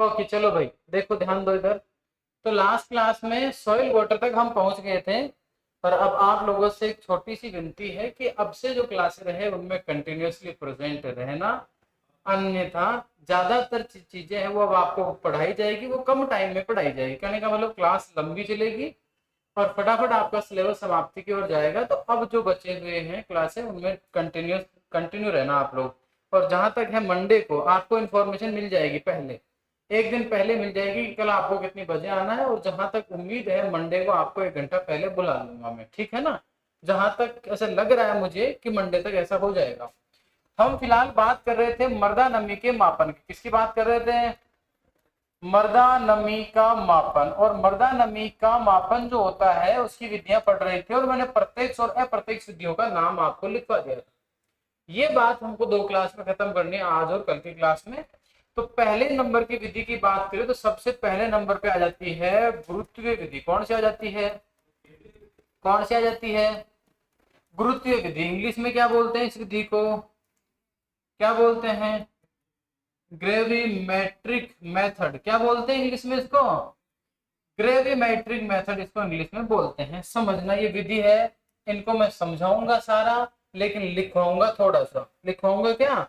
Okay चलो भाई, देखो ध्यान दो इधर। तो लास्ट क्लास में सॉइल वाटर तक हम पहुंच गए थे। पर अब आप लोगों से एक छोटी सी विनती है कि अब से जो क्लास रहे उनमें कंटिन्यूअसली प्रेजेंट रहना। अन्यथा ज्यादातर चीजें हैं वो अब आपको पढ़ाई जाएगी, वो कम टाइम में पढ़ाई जाएगी। कहने का मतलब क्लास लंबी चलेगी और फटाफट आपका सिलेबस समाप्ति की ओर जाएगा। तो अब जो बचे हुए हैं क्लासें उनमें कंटिन्यू रहना आप लोग। और जहां तक है मंडे को आपको इन्फॉर्मेशन मिल जाएगी, पहले एक दिन पहले मिल जाएगी कि कल आपको कितनी बजे आना है। और जहां तक उम्मीद है मंडे को आपको 1 घंटा पहले बुला लूंगा मैं, ठीक है ना। जहां तक ऐसा लग रहा है मुझे कि मंडे तक ऐसा हो जाएगा। हम फिलहाल बात कर रहे थे मृदा नमी के मापन की। किसकी बात कर रहे थे? मृदा नमी का मापन। और मृदा नमी का मापन जो होता है उसकी विधियां पढ़ रही थी, और मैंने प्रत्यक्ष और अप्रत्यक्ष विधियों का नाम आपको लिखवा दिया था। ये बात हमको 2 क्लास में खत्म करनी है, आज और कल की क्लास में। तो पहले नंबर की विधि की बात करें तो सबसे पहले नंबर पे आ जाती है गुरुत्वीय विधि। कौन सी आ जाती है? कौन सी आ जाती है? गुरुत्वीय विधि। इंग्लिश में क्या बोलते हैं इस विधि को? क्या बोलते हैं? Gravimetric method. क्या बोलते हैं इंग्लिश में इसको? ग्रेविमेट्रिक मेथड इसको इंग्लिश में बोलते हैं। समझना ये विधि है। इनको मैं समझाऊंगा सारा, लेकिन लिखवाऊंगा थोड़ा सा। लिखवाऊंगा क्या?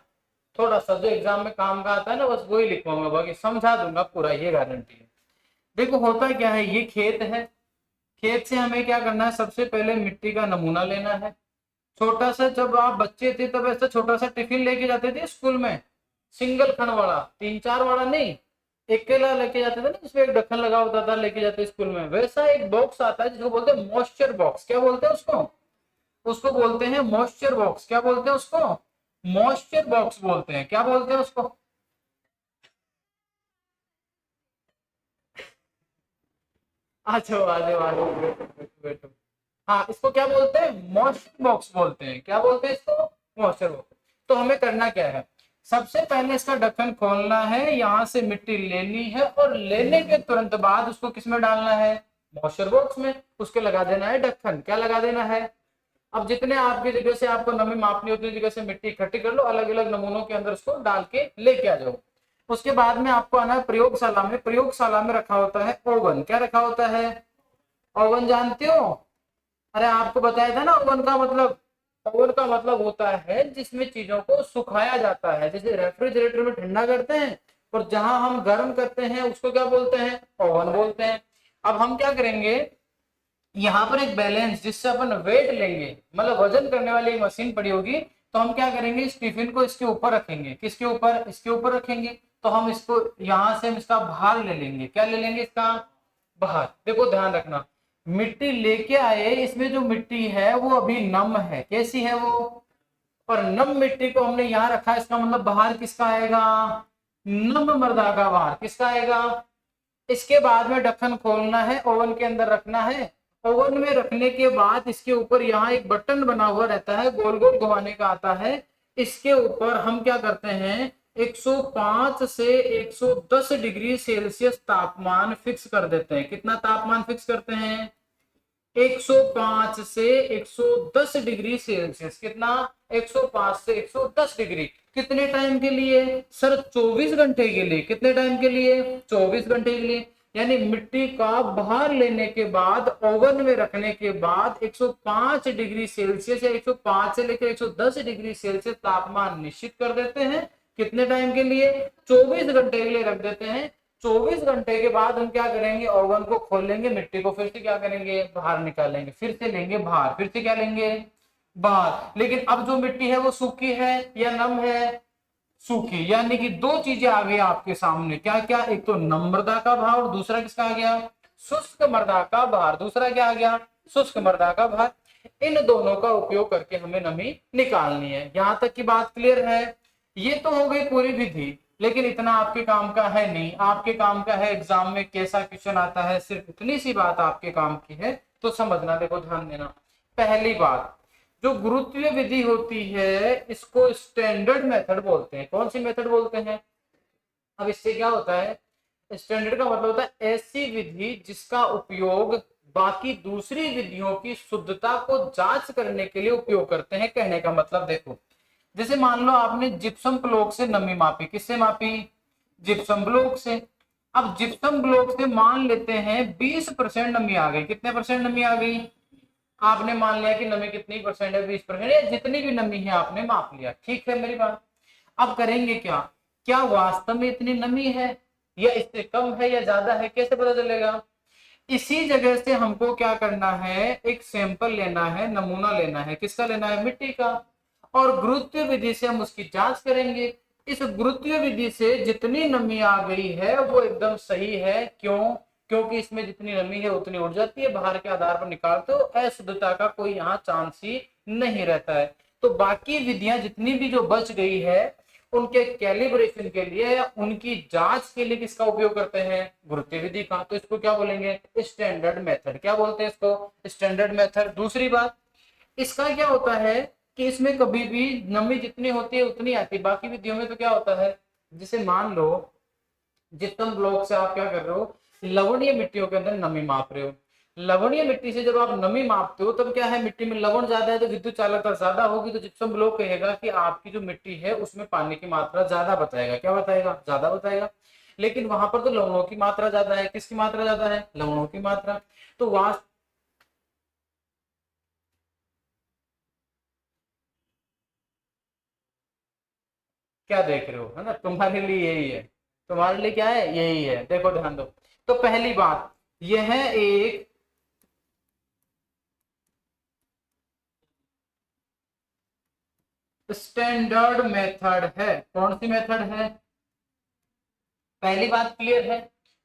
थोड़ा सा। जो एग्जाम में काम का आता है ना बस वही लिखवाऊंगा, बाकी समझा दूंगा पूरा, ये गारंटी है। देखो होता क्या है, ये खेत है। खेत से हमें क्या करना है? सबसे पहले मिट्टी का नमूना लेना है। छोटा सा, जब आप बच्चे थे तब ऐसा छोटा सा टिफिन लेके जाते थे स्कूल में, सिंगल खंड वाला, 3-4 वाला नहीं, अकेला लेके जाते थे ना, जिसमें एक ढक्कन लगा होता था, लेके जाते स्कूल में। वैसा एक बॉक्स आता है जिसको बोलते हैं मॉइस्चर बॉक्स। क्या बोलते हैं उसको? उसको बोलते हैं मॉइस्चर बॉक्स। क्या बोलते हैं उसको? मॉइस्चर बॉक्स बोलते हैं। क्या बोलते हैं उसको? आ जाओ आ जाओ आ जाओ, बैठो बैठो बैठो। हाँ, इसको क्या बोलते हैं? मॉइस्चर बॉक्स बोलते हैं। क्या बोलते हैं इसको? Moisture box. तो हमें करना क्या है? सबसे पहले इसका ढक्कन खोलना है, यहाँ से मिट्टी लेनी है, और लेने के तुरंत बाद उसको किसमें डालना है? मॉइस्चर बॉक्स में। उसके लगा देना है ढक्कन। क्या लगा देना है? अब जितने आपकी जगह से आपको नमी मापनी होती है, जगह से मिट्टी इकट्ठी कर लो, अलग अलग नमूनों के अंदर उसको डाल के लेके आ जाओ। उसके बाद में आपको आना है प्रयोगशाला में। प्रयोगशाला में रखा होता है ओवन। क्या रखा होता है? ओवन जानते हो? अरे आपको बताया था ना ओवन का मतलब। ओवन का मतलब होता है जिसमें चीजों को सुखाया जाता है। जैसे रेफ्रिजरेटर में ठंडा करते हैं, और जहां हम गर्म करते हैं उसको क्या बोलते हैं? ओवन बोलते हैं। अब हम क्या करेंगे, यहाँ पर एक बैलेंस जिससे अपन वेट लेंगे, मतलब वजन करने वाली एक मशीन पड़ी होगी। तो हम क्या करेंगे, इस टिफिन को इसके ऊपर रखेंगे। किसके ऊपर? इसके ऊपर रखेंगे। तो हम इसको यहाँ से हम इसका भार ले लेंगे। क्या ले लेंगे? इसका भार। देखो ध्यान रखना, मिट्टी लेके आए, इसमें जो मिट्टी है वो अभी नम है। कैसी है वो? और नम मिट्टी को हमने यहाँ रखा, इसका मतलब भार किसका आएगा? नम मृदा का भार किसका आएगा? इसके बाद में ढक्कन खोलना है, ओवन के अंदर रखना है। ओवन में रखने के बाद इसके ऊपर यहाँ एक बटन बना हुआ रहता है, गोल गोल घुमाने का आता है। इसके ऊपर हम क्या करते हैं, 105 से 110 डिग्री सेल्सियस तापमान फिक्स कर देते हैं। कितना तापमान फिक्स करते हैं? 105 से 110 डिग्री सेल्सियस। कितना? 105 से 110 डिग्री। कितने टाइम के लिए सर? 24 घंटे के लिए। कितने टाइम के लिए? 24 घंटे के लिए। यानी मिट्टी का भार लेने के बाद, ओवन में रखने के बाद 105 डिग्री सेल्सियस या 105 से लेकर 110 डिग्री सेल्सियस तापमान निश्चित कर देते हैं। कितने टाइम के लिए? 24 घंटे के लिए रख देते हैं। 24 घंटे के बाद हम क्या करेंगे, ओवन को खोलेंगे, मिट्टी को फिर से क्या करेंगे, बाहर निकालेंगे, फिर से लेंगे बाहर, फिर से क्या लेंगे, बाहर। लेकिन अब जो मिट्टी है वो सूखी है या नम है? सूखी। यानी कि दो चीजें आ गई आपके सामने। क्या क्या? एक तो नम मृदा का भार, और दूसरा किसका आ गया? शुष्क मृदा का भार। दूसरा क्या आ गया? शुष्क मृदा का भार। इन दोनों का उपयोग करके हमें नमी निकालनी है। यहां तक की बात क्लियर है? ये तो हो गई पूरी विधि, लेकिन इतना आपके काम का है नहीं। आपके काम का है एग्जाम में कैसा क्वेश्चन आता है, सिर्फ इतनी सी बात आपके काम की है। तो समझना, देखो ध्यान देना। पहली बात, जो गुरुत्वीय विधि होती है इसको स्टैंडर्ड मेथड बोलते हैं। कौन सी मेथड बोलते हैं? अब इससे क्या होता है, स्टैंडर्ड का मतलब होता है ऐसी विधि जिसका उपयोग बाकी दूसरी विधियों की शुद्धता को जांच करने के लिए उपयोग करते हैं। कहने का मतलब देखो, जैसे मान लो आपने जिप्सम ब्लॉक से नमी मापी। किससे मापी? जिप्सम ब्लॉक से। अब जिप्सम ब्लॉक से मान लेते हैं 20% नमी आ गई। कितने परसेंट नमी आ गई? आपने मान लिया कि नमी कितनी परसेंट है, 20%, या जितनी भी नमी है आपने माप लिया। ठीक है मेरी बात। अब करेंगे क्या, क्या वास्तव में इतनी नमी है या इससे कम है या ज्यादा है, कैसे पता चलेगा? इसी जगह से हमको क्या करना है, एक सैंपल लेना है, नमूना लेना है। किसका लेना है? मिट्टी का। और गुरुत्व विधि से हम उसकी जांच करेंगे। इस गुरुत्व विधि से जितनी नमी आ गई है वो एकदम सही है। क्यों? क्योंकि इसमें जितनी नमी है उतनी उड़ जाती है, बाहर के आधार पर निकालते हो, अशुद्धता का कोई यहाँ चांस ही नहीं रहता है। तो बाकी विधियां जितनी भी जो बच गई है उनके कैलिब्रेशन के लिए या उनकी जांच के लिए किसका उपयोग करते हैं? गुरुत्व विधि का। तो इसको क्या बोलेंगे? Standard method. क्या बोलते हैं इसको? Standard method. दूसरी बात, इसका क्या होता है कि इसमें कभी भी नमी जितनी होती है उतनी आती है। बाकी विधियों में तो क्या होता है, जैसे मान लो जिप्सम ब्लॉक से आप क्या कर रहे हो, लवणीय मिट्टियों के अंदर नमी माप रहे हो। लवणीय मिट्टी से जब आप नमी मापते हो तब क्या है, मिट्टी में लवण ज्यादा है तो विद्युत चालकता ज्यादा होगी, तो जिप्सम ब्लॉक कहेगा कि आपकी जो मिट्टी है उसमें पानी की मात्रा ज्यादा बताएगा। क्या बताएगा? ज्यादा बताएगा। लेकिन वहां पर तो लवणों की मात्रा ज्यादा है। किसकी मात्रा ज्यादा है? लवणों की मात्रा। तो वास्तव क्या देख रहे हो, है ना, तुम्हारे लिए यही है। तुम्हारे लिए क्या है? यही है। देखो ध्यान दो। तो पहली बात, यह एक स्टैंडर्ड मेथड है। कौन सी मेथड है? पहली बात क्लियर है।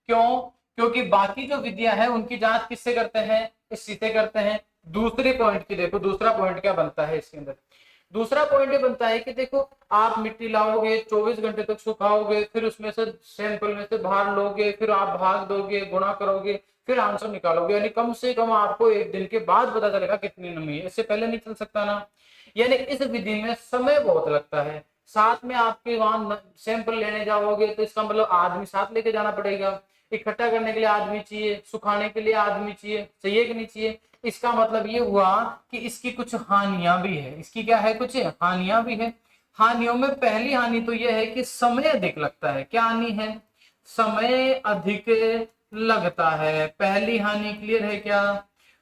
क्यों? क्योंकि बाकी जो विधियां हैं उनकी जांच किससे करते हैं? इसी से करते हैं। दूसरे पॉइंट की देखो, दूसरा पॉइंट क्या बनता है इसके अंदर। दूसरा पॉइंट ये बनता है कि देखो, आप मिट्टी लाओगे, 24 घंटे तक सुखाओगे, फिर उसमें से सैंपल में से बाहर लोगे, फिर आप भाग दोगे, गुणा करोगे, फिर आंसर निकालोगे। यानी कम से कम आपको एक दिन के बाद पता चलेगा कितनी नमी है। इससे पहले नहीं चल सकता ना। यानी इस विधि में समय बहुत लगता है। साथ में आपके वहां सैंपल लेने जाओगे तो इसका मतलब आदमी साथ लेके जाना पड़ेगा। इकट्ठा करने के लिए आदमी चाहिए, सुखाने के लिए आदमी चाहिए। चाहिए कि नहीं चाहिए? इसका मतलब ये हुआ कि इसकी कुछ हानियां भी है। इसकी क्या है? कुछ हानियां भी है। हानियों में पहली हानि तो यह है कि समय अधिक लगता है। क्या हानि है? समय अधिक लगता है। पहली हानि क्लियर है क्या?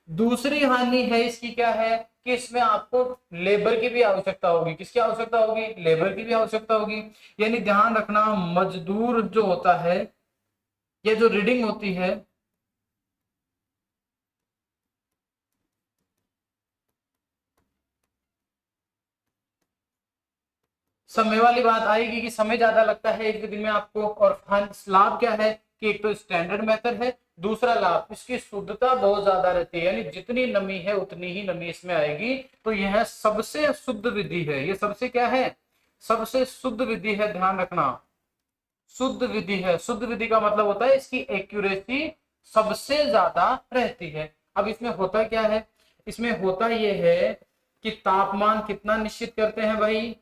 दूसरी हानि है इसकी क्या है कि इसमें आपको लेबर की भी आवश्यकता होगी। किसकी आवश्यकता होगी? लेबर की भी आवश्यकता होगी। यानी ध्यान रखना, मजदूर जो होता है, ये जो रीडिंग होती है, समय वाली बात आएगी कि समय ज्यादा लगता है एक विधि में आपको। और लाभ क्या है कि एक तो स्टैंडर्ड मेथड है, दूसरा लाभ इसकी शुद्धता बहुत ज्यादा रहती है। यानी जितनी नमी है उतनी ही नमी इसमें आएगी। तो यह सबसे शुद्ध विधि है। ये सबसे क्या है? सबसे शुद्ध विधि है। ध्यान रखना, शुद्ध विधि है। शुद्ध विधि का मतलब होता है इसकी एक्यूरेसी सबसे ज्यादा रहती है। अब इसमें होता क्या है? इसमें होता यह है कि तापमान कितना निश्चित करते हैं भाई?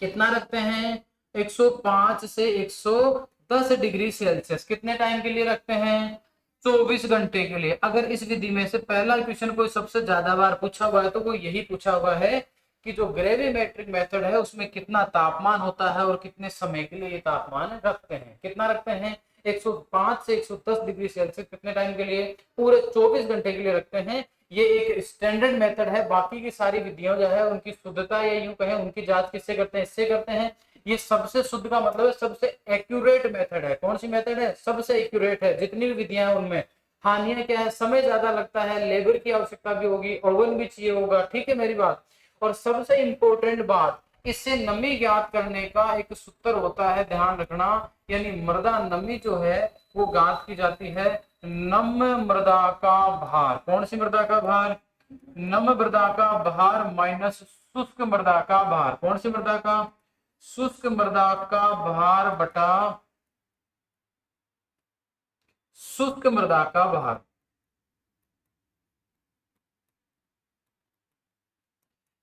कितना रखते हैं? 105 से 110 डिग्री सेल्सियस। कितने टाइम के लिए रखते हैं? 24 घंटे के लिए। अगर इस विधि में से पहला क्वेश्चन कोई सबसे ज्यादा बार पूछा हुआ है तो वो यही पूछा हुआ है कि जो ग्रेविमेट्रिक मेथड है उसमें कितना तापमान होता है और कितने समय के लिए ये तापमान रखते हैं। कितना रखते हैं? 105 से 110 डिग्री सेल्सियस। कितने टाइम के लिए? पूरे 24 घंटे के लिए रखते हैं। ये एक स्टैंडर्ड मेथड है। बाकी की सारी विधियां जो है उनकी शुद्धता या यूं कहें उनकी जांच किससे करते हैं? इससे करते हैं। ये सबसे शुद्ध का मतलब है सबसे एक्यूरेट मेथड है। कौन सी मेथड है? सबसे एक्यूरेट है। जितनी भी विधियां हैं उनमें हानियां क्या है? समय ज्यादा लगता है, लेबर की आवश्यकता भी होगी, ओवन भी चाहिए होगा। ठीक है मेरी बात। और सबसे इंपॉर्टेंट बात, इससे नमी ज्ञात करने का एक सूत्र होता है। ध्यान रखना, यानी मृदा नमी जो है वो ज्ञात की जाती है नम्य मृदा का भार। कौन सी मृदा का भार? नम्य मृदा का भार माइनस शुष्क मृदा का भार। कौन सी मृदा का? शुष्क मृदा का भार बटा शुष्क मृदा का भार।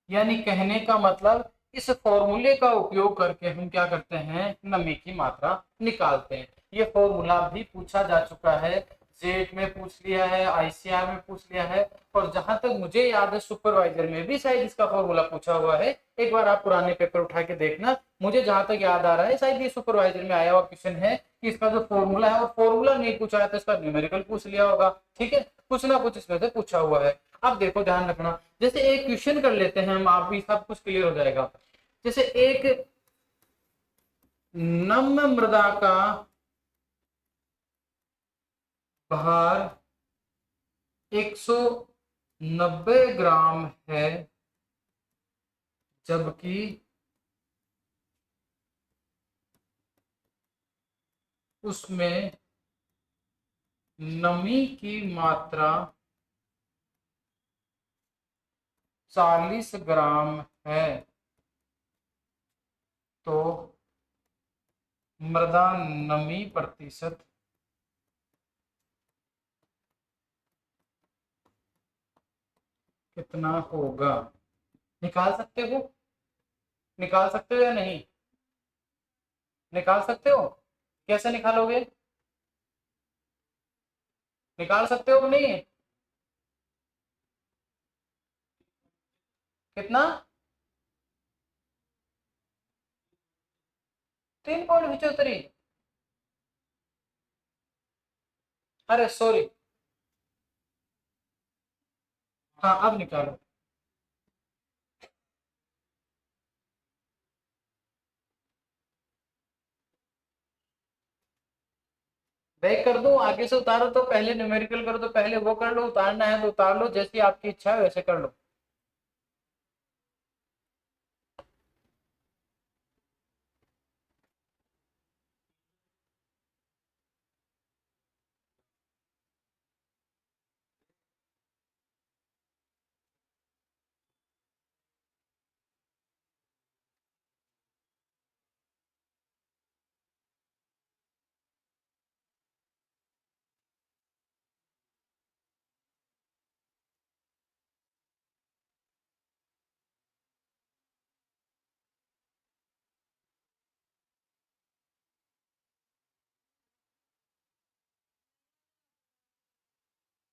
यानी कहने का मतलब इस फॉर्मूले का उपयोग करके हम क्या करते हैं? नमी की मात्रा निकालते हैं। ये फॉर्मूला भी पूछा जा चुका है जेट में पूछ लिया है, आईसीआर में पूछ लिया है, और जहां तक मुझे याद है सुपरवाइजर में भी शायद इसका फॉर्मूला पूछा हुआ है। एक बार आप पुराने पेपर उठा के देखना, मुझे जहां तक याद आ रहा है शायद ये सुपरवाइजर में आया हुआ क्वेश्चन है कि इसका जो फॉर्मूला है, और फॉर्मूला नहीं पूछा है तो इसका न्यूमेरिकल पूछ लिया होगा। ठीक है, कुछ ना कुछ इसमें से पूछा हुआ है। अब देखो ध्यान रखना, जैसे एक क्वेश्चन कर लेते हैं हम, आप भी सब कुछ क्लियर हो जाएगा। जैसे एक नम्र मृदा का भार 190 ग्राम है, जबकि उसमें नमी की मात्रा 40 ग्राम है, तो मृदा नमी प्रतिशत कितना होगा? निकाल सकते हो? निकाल सकते हो या नहीं? निकाल सकते हो? कैसे निकालोगे? निकाल सकते हो कि नहीं? कितना? 3.75? अरे सॉरी, हाँ अब निकालो। बैक कर दूं, आगे से उतारो तो पहले न्यूमेरिकल करो, तो पहले वो कर लो, उतारना है तो उतार लो, जैसी आपकी इच्छा है वैसे कर लो।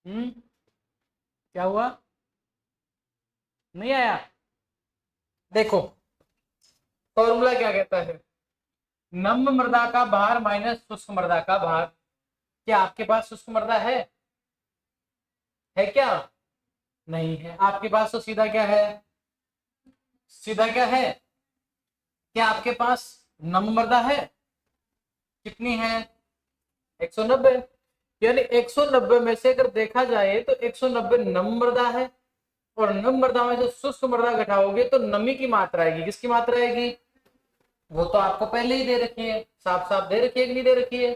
क्या हुआ? नहीं आया? देखो फॉर्मूला क्या कहता है, नम्र मृदा का भार माइनस शुष्क मृदा का भार। क्या आपके पास शुष्क मृदा है क्या? नहीं है आपके पास, तो सीधा क्या है? सीधा क्या है? क्या आपके पास नम्र मृदा है? कितनी है? 190। यानी 190 में से अगर देखा जाए तो 190 नम्र मृदा है, और नम्र मृदा में से शुष्क मृदा घटाओगे तो नमी की मात्रा आएगी। किसकी मात्रा आएगी? वो तो आपको पहले ही दे रखी है, साफ साफ दे रखी है कि नहीं दे रखी है?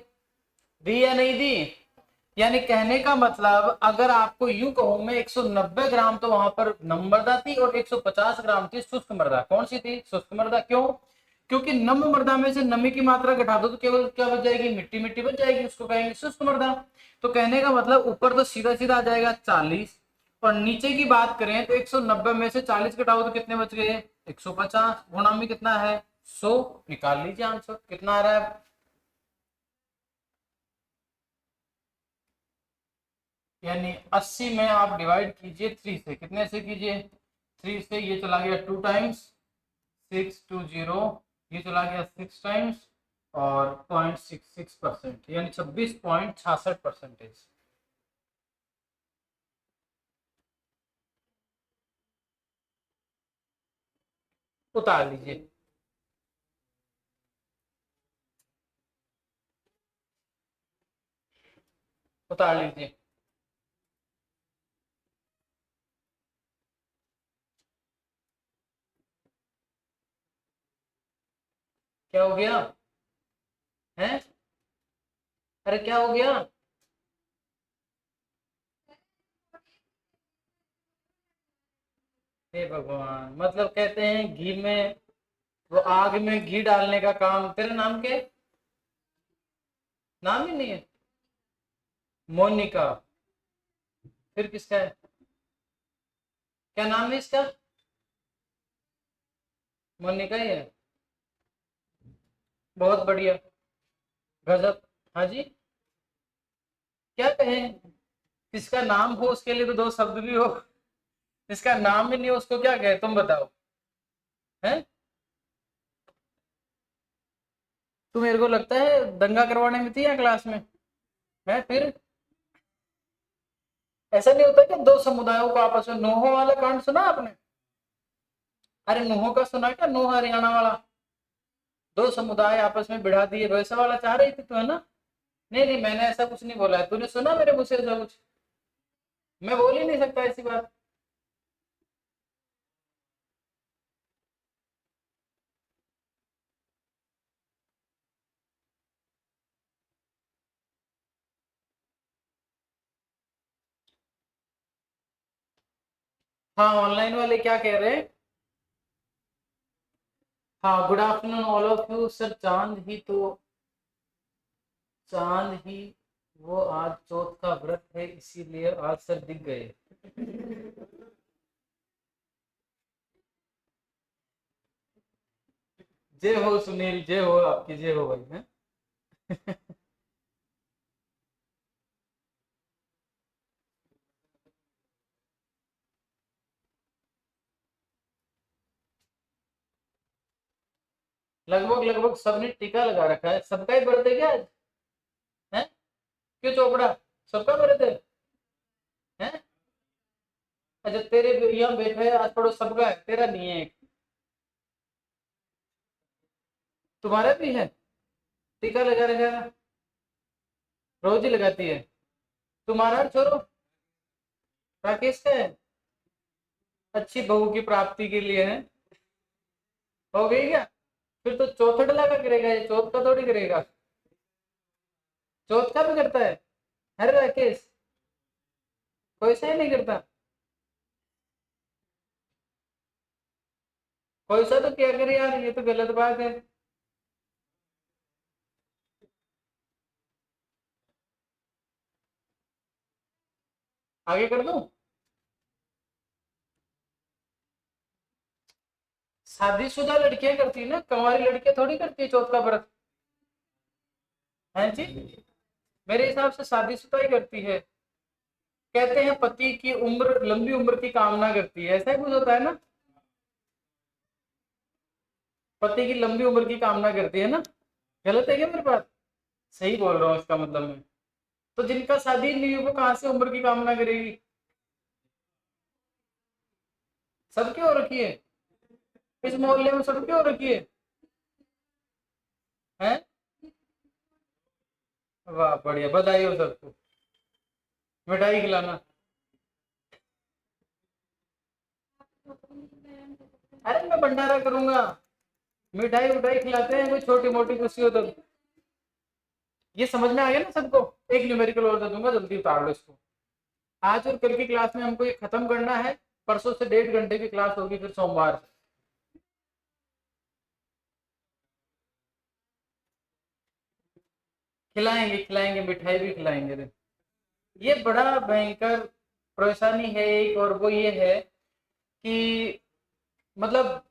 दी या नहीं दी? यानी कहने का मतलब, अगर आपको यूं कहूं मैं, 190 ग्राम तो वहां पर नम्र मृदा थी और 150 ग्राम थी शुष्क मृदा। कौन सी थी? शुष्क मृदा। क्यों? क्योंकि नम्र मृदा में से नमी की मात्रा घटा दो तो केवल क्या बच जाएगी? मिट्टी मिट्टी बच जाएगी, उसको कहेंगे शुष्क मृदा। तो कहने का मतलब ऊपर तो सीधा सीधा आ जाएगा 40, और नीचे की बात करें तो 190 में से 40 घटाओ तो कितने बच गए? 150। गुणा में कितना है? 100। निकाल लीजिए आंसर कितना आ रहा है। यानी 80 में आप डिवाइड कीजिए 3 से, कितने से कीजिए? 3 से। ये चला गया 2 टाइम्स, 620, ये चला गया 6 टाइम्स, और 0.66%, यानी 26.66%। उतार लीजिए। उतार लीजिए। क्या हो गया है? अरे क्या हो गया? हे भगवान, मतलब कहते हैं घी में, वो आग में घी डालने का काम। तेरे नाम के नाम ही नहीं है? मोनिका। फिर किसका है? क्या नाम है इसका? मोनिका ही है। बहुत बढ़िया। गजब। हाँ जी। क्या कहें, किसका नाम हो उसके लिए तो दो शब्द भी हो, जिसका नाम भी नहीं हो उसको क्या कहे, तुम बताओ। है, तू मेरे को लगता है दंगा करवाने में थी या क्लास में? है फिर, ऐसा नहीं होता कि दो समुदायों को आपस में, नोहो वाला कांड सुना आपने? अरे नोहो का सुना क्या, नोह हरियाणा वाला, दो समुदाय आपस में बिठा दिए, वैसा वाला चाह रही थी तू, है ना? नहीं नहीं, मैंने ऐसा कुछ नहीं बोला है, तूने सुना मेरे मुंह से ऐसा कुछ? मैं बोल ही नहीं सकता ऐसी बात। हाँ, ऑनलाइन वाले क्या कह रहे हैं? हाँ, good afternoon all of you sir. चांद ही तो, चांद ही वो आज चौथ का व्रत है इसीलिए आज सर दिख गए। जय हो सुनील, जय हो आपकी, जय हो भाई है। लगभग लगभग सबने टीका लगा रखा है, सबका ही बर्थडे क्या आज है? क्यों चोपड़ा, सबका बर्थडे है? अच्छा, तेरे यहाँ बैठा है आज पड़ोस, सबका है, तेरा नहीं है एक? तुम्हारा भी है? टीका लगा रखा है, रोज ही लगाती है। तुम्हारा छोरो राकेश का है? अच्छी बहू की प्राप्ति के लिए है। हो गई क्या? फिर तो चौथड़ला का करेगा, ये चौथ का थोड़ी करेगा। चौथ का भी करता है? अरे राकेश, कोई सा ही नहीं करता? कोई सा तो क्या करे यार, ये तो गलत बात है। आगे कर दूं? शादीशुदा लड़कियां करती है ना, कंवारी लड़कियां थोड़ी करती है चौथ का व्रत। है जी, मेरे हिसाब से शादीशुदा ही करती है। कहते हैं पति की उम्र, लंबी उम्र की कामना करती है, ऐसा ही कुछ होता है ना? पति की लंबी उम्र की कामना करती है ना? गलत है क्या मेरी बात? सही बोल रहा हूँ इसका मतलब मैं। तो जिनका शादी नहीं हुई वो कहाँ से उम्र की कामना करेगी? सबके हो रखी है, इस मोहल्ले में सबके हो रखी है। हैं? वाह बढ़िया, बधाई हो सबको। मिठाई खिलाना। अरे मैं भंडारा करूंगा, मिठाई उठाई खिलाते हैं, कोई छोटी मोटी खुशी हो तो। ये समझ में आ गया ना सबको? एक न्यूमेरिकल और दे दूंगा, जल्दी उतार लो इसको। आज और कल की क्लास में हमको ये खत्म करना है। परसों से 1.5 घंटे की क्लास होगी, फिर सोमवार से। खिलाएंगे खिलाएंगे, मिठाई भी खिलाएंगे रे। ये बड़ा भयंकर परेशानी है एक, और वो ये है कि मतलब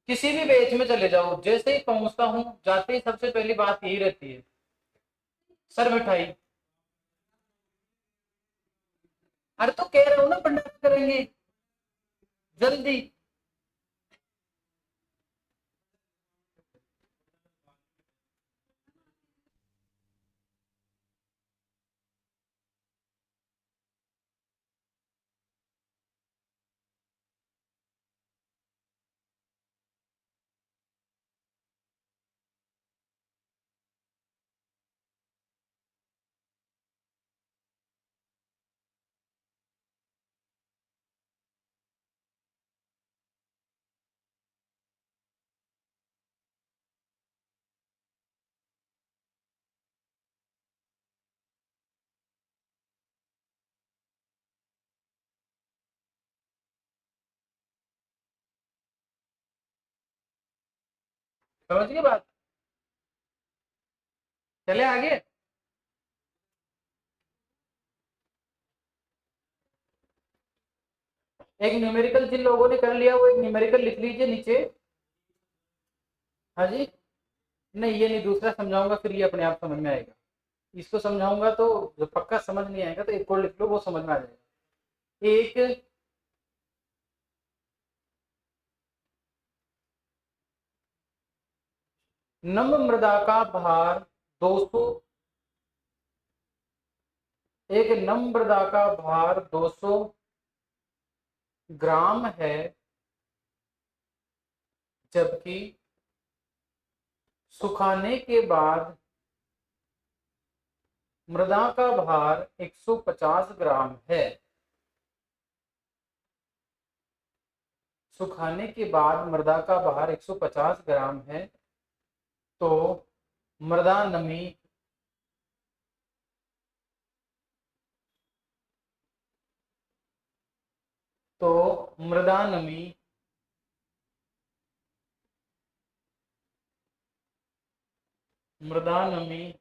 किसी भी बेच में चले जाओ, जैसे ही पहुंचता हूँ जाते ही सबसे पहली बात यही रहती है, सर मिठाई। अरे तो कह रहा हूँ ना, भंडारा करेंगे जल्दी। समझ गए बात? चले आगे। एक न्यूमेरिकल जिन लोगों ने कर लिया वो एक न्यूमेरिकल लिख लीजिए नीचे। हाँ जी। नहीं ये नहीं, दूसरा समझाऊंगा फिर ये अपने आप समझ में आएगा। इसको समझाऊंगा तो जो पक्का समझ नहीं आएगा तो एक और लिख लो, वो समझ में आ जाएगा। एक नम्र मृदा का भार 200, एक नम्र मृदा का भार 200 ग्राम है, जबकि सुखाने के बाद मृदा का भार 150 ग्राम है। सुखाने के बाद मृदा का भार 150 ग्राम है, तो मृदा नमी तो मृदा नमी मृदा नमी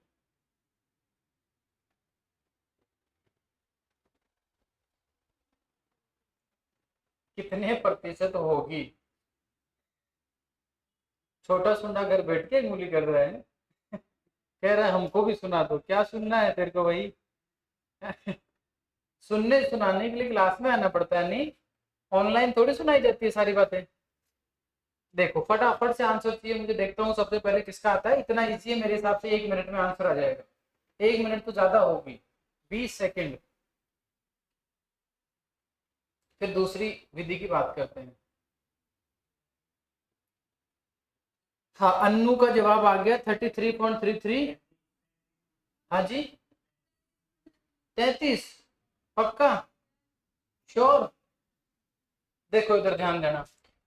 कितने प्रतिशत होगी? छोटा सुंडा घर बैठ के मूली कर रहा है। कह रहा है हमको भी सुना दो। क्या सुनना है तेरे को भाई? सुनने सुनाने के लिए क्लास में आना पड़ता है, नहीं ऑनलाइन थोड़ी सुनाई जाती है सारी बातें। देखो फटाफट से आंसर चाहिए मुझे, देखता हूँ सबसे पहले किसका आता है। इतना इजी है मेरे हिसाब से, 1 मिनट में आंसर आ जाएगा। 1 मिनट तो ज्यादा होगी, 20 सेकेंड। फिर दूसरी विधि की बात करते हैं। हाँ, अन्नू का जवाब आ गया 33.33। हाँ जी, 33 पक्का श्योर? देखो इधर ध्यान देना,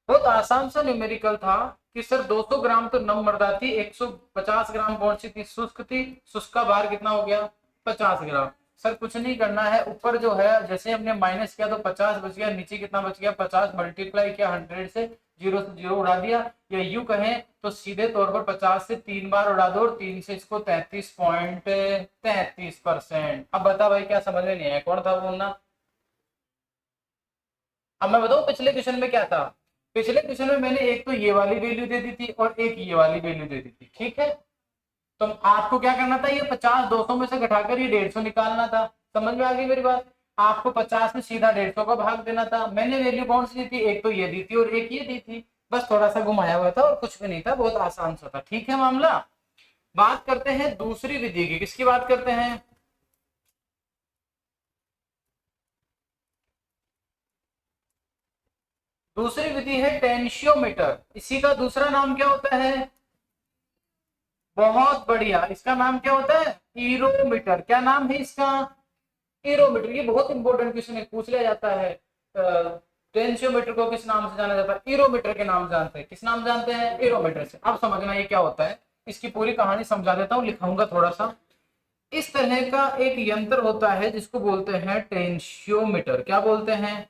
बहुत आसान सा न्यूमेरिकल था कि सर 200 ग्राम तो नम मृदा थी, 150 ग्राम कौन सी थी? शुष्क थी। शुष्क का भार कितना हो गया? 50 ग्राम। सर कुछ नहीं करना है, ऊपर जो है जैसे हमने माइनस किया तो 50 बच गया, नीचे कितना बच गया? 50 मल्टीप्लाई किया 100 से, जीरो से जीरो उड़ा दिया, या यूं कहें तो सीधे तौर पर 50 से 3 बार उड़ा दो और 3 से इसको 33.33%। अब बता भाई, क्या समझ में नहीं आया? कौन था बोलना? अब मैं बताऊं पिछले क्वेश्चन में क्या था। पिछले क्वेश्चन में मैंने एक तो ये वाली वैल्यू दे दी थी और एक ये वाली वैल्यू दे दी थी, ठीक है? तो आपको क्या करना था? ये 50 200 में से घटाकर ये 150 निकालना था। समझ में आ गई मेरी बात? आपको 50 में सीधा 150 का भाग देना था। मैंने वैल्यू कौन सी दी थी? एक तो ये दी थी और एक ये दी थी। बस थोड़ा सा घुमाया हुआ था और कुछ भी नहीं था, बहुत आसान सा था। ठीक है मामला। बात करते हैं दूसरी विधि की। किसकी बात करते हैं? दूसरी विधि है टेंशियोमीटर। इसी का दूसरा नाम क्या होता है? बहुत बढ़िया, इसका नाम क्या होता है? ईरोमीटर। क्या नाम है इसका? ईरोमीटर। ये बहुत इंपॉर्टेंट क्वेश्चन है, पूछ लिया जाता है। टेंशियोमीटर को किस नाम से जाना जाता है? ईरोमीटर के नाम जानते हैं। किस नाम जानते हैं? ईरोमीटर से। अब समझना ये क्या होता है, इसकी पूरी कहानी समझा देता हूँ, लिखाऊंगा थोड़ा सा। इस तरह का एक यंत्र होता है जिसको बोलते हैं टेंशियोमीटर। क्या बोलते हैं?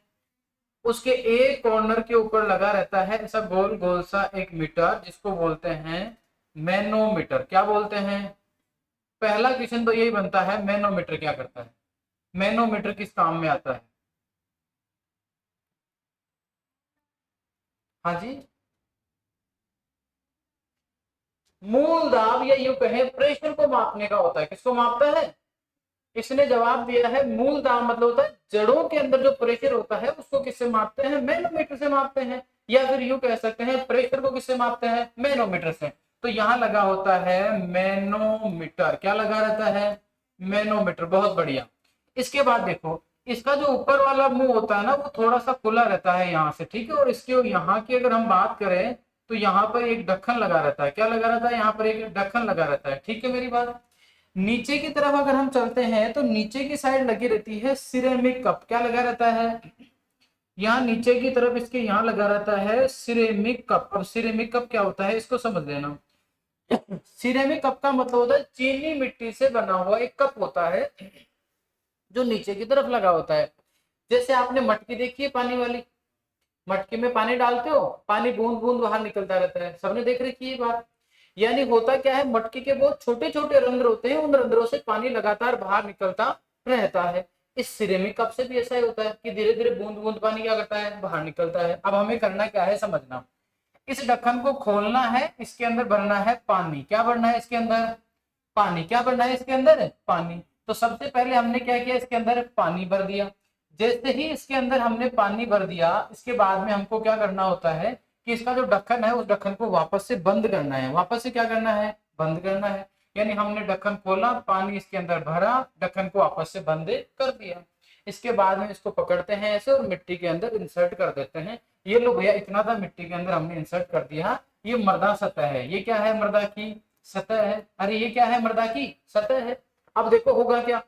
उसके एक कॉर्नर के ऊपर लगा रहता है ऐसा गोल गोल सा एक मीटर, जिसको बोलते हैं मैनोमीटर। क्या बोलते हैं? पहला क्वेश्चन तो यही बनता है, मैनोमीटर क्या करता है? मैनोमीटर किस काम में आता है? हाँ जी, मूल दाब या यूं कहें प्रेशर को मापने का होता है। किसको मापता है? इसने जवाब दिया है मूल दाब मतलब होता है जड़ों के अंदर जो प्रेशर होता है उसको किससे मापते हैं? मैनोमीटर से मापते हैं। या फिर यूं कह सकते हैं प्रेशर को किससे मापते हैं? मैनोमीटर से। तो यहाँ लगा होता है मैनोमीटर। क्या लगा रहता है? मैनोमीटर। बहुत बढ़िया। इसके बाद देखो, इसका जो ऊपर वाला मुंह होता है ना वो थोड़ा सा खुला रहता है यहाँ से, ठीक है? और इसके यहाँ की अगर हम बात करें तो यहाँ पर एक ढक्कन लगा रहता है। क्या लगा रहता है? यहाँ पर एक ढक्कन लगा रहता है, ठीक है मेरी बात? नीचे की तरफ अगर हम चलते हैं तो नीचे की साइड लगी रहती है सिरेमिक कप। क्या लगा रहता है? यहाँ नीचे की तरफ इसके यहाँ लगा रहता है सिरेमिक कप। अब सिरेमिक कप क्या होता है इसको समझ लेना। सिरेमिक कप का मतलब होता है चीनी मिट्टी से बना हुआ एक कप होता है जो नीचे की तरफ लगा होता है। जैसे आपने मटकी देखी है पानी वाली, मटके में पानी डालते हो, पानी बूंद बूंद बाहर निकलता रहता है, सबने देख रखी है बात। यानी होता क्या है, मटके के बहुत छोटे छोटे रंध्र होते हैं, उन रंध्रों से पानी लगातार बाहर निकलता रहता है। इस सिरेमिक कप से भी ऐसा ही होता है कि धीरे धीरे बूंद बूंद पानी क्या करता है? बाहर निकलता है। अब हमें करना क्या है समझना, इस ढक्कन को खोलना है, इसके अंदर भरना है पानी। क्या भरना है इसके अंदर? पानी। क्या भरना है इसके अंदर? पानी। तो सबसे पहले हमने क्या किया, इसके अंदर पानी भर दिया। जैसे ही इसके अंदर हमने पानी भर दिया, इसके बाद में हमको क्या करना होता है कि इसका जो ढक्कन है उस ढक्कन को वापस से बंद करना है। वापस से क्या करना है? बंद करना है। यानी हमने ढक्कन खोला, पानी इसके अंदर भरा, ढक्कन को वापस से बंद कर दिया। इसके बाद में इसको पकड़ते हैं ऐसे और मिट्टी के अंदर इंसर्ट कर देते हैं। ये लो भैया, इतना था मिट्टी के अंदर हमने इंसर्ट कर दिया। ये मृदा सतह है। ये क्या है? मृदा की सतह है। अरे ये क्या है? मृदा की सतह है। अब देखो होगा क्या,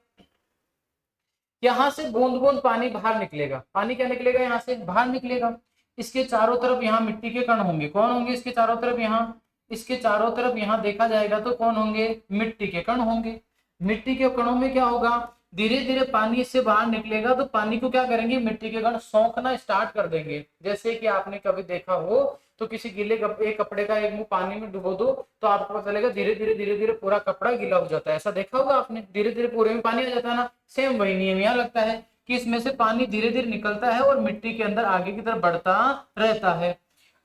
यहां से बूंद बूंद पानी बाहर निकलेगा। पानी क्या निकलेगा? यहाँ से बाहर निकलेगा। इसके चारों तरफ यहाँ मिट्टी के कण होंगे। कौन होंगे इसके चारों तरफ? यहाँ इसके चारों तरफ यहाँ देखा जाएगा तो कौन होंगे? मिट्टी के कण होंगे। मिट्टी के कणों में क्या होगा? धीरे धीरे पानी इससे बाहर निकलेगा तो पानी को क्या करेंगे? मिट्टी के कण सोखना स्टार्ट कर देंगे। जैसे कि आपने कभी देखा हो तो किसी गीले एक कपड़े का एक मुंह पानी में डुबो दो तो आपको पता चलेगा धीरे धीरे धीरे धीरे पूरा कपड़ा गीला हो जाता है। ऐसा देखा होगा आपने? धीरे धीरे पूरे में पानी आ जाता है ना। सेम वही नियम यहाँ लगता है कि इसमें से पानी धीरे धीरे निकलता है और मिट्टी के अंदर आगे की तरफ बढ़ता रहता है।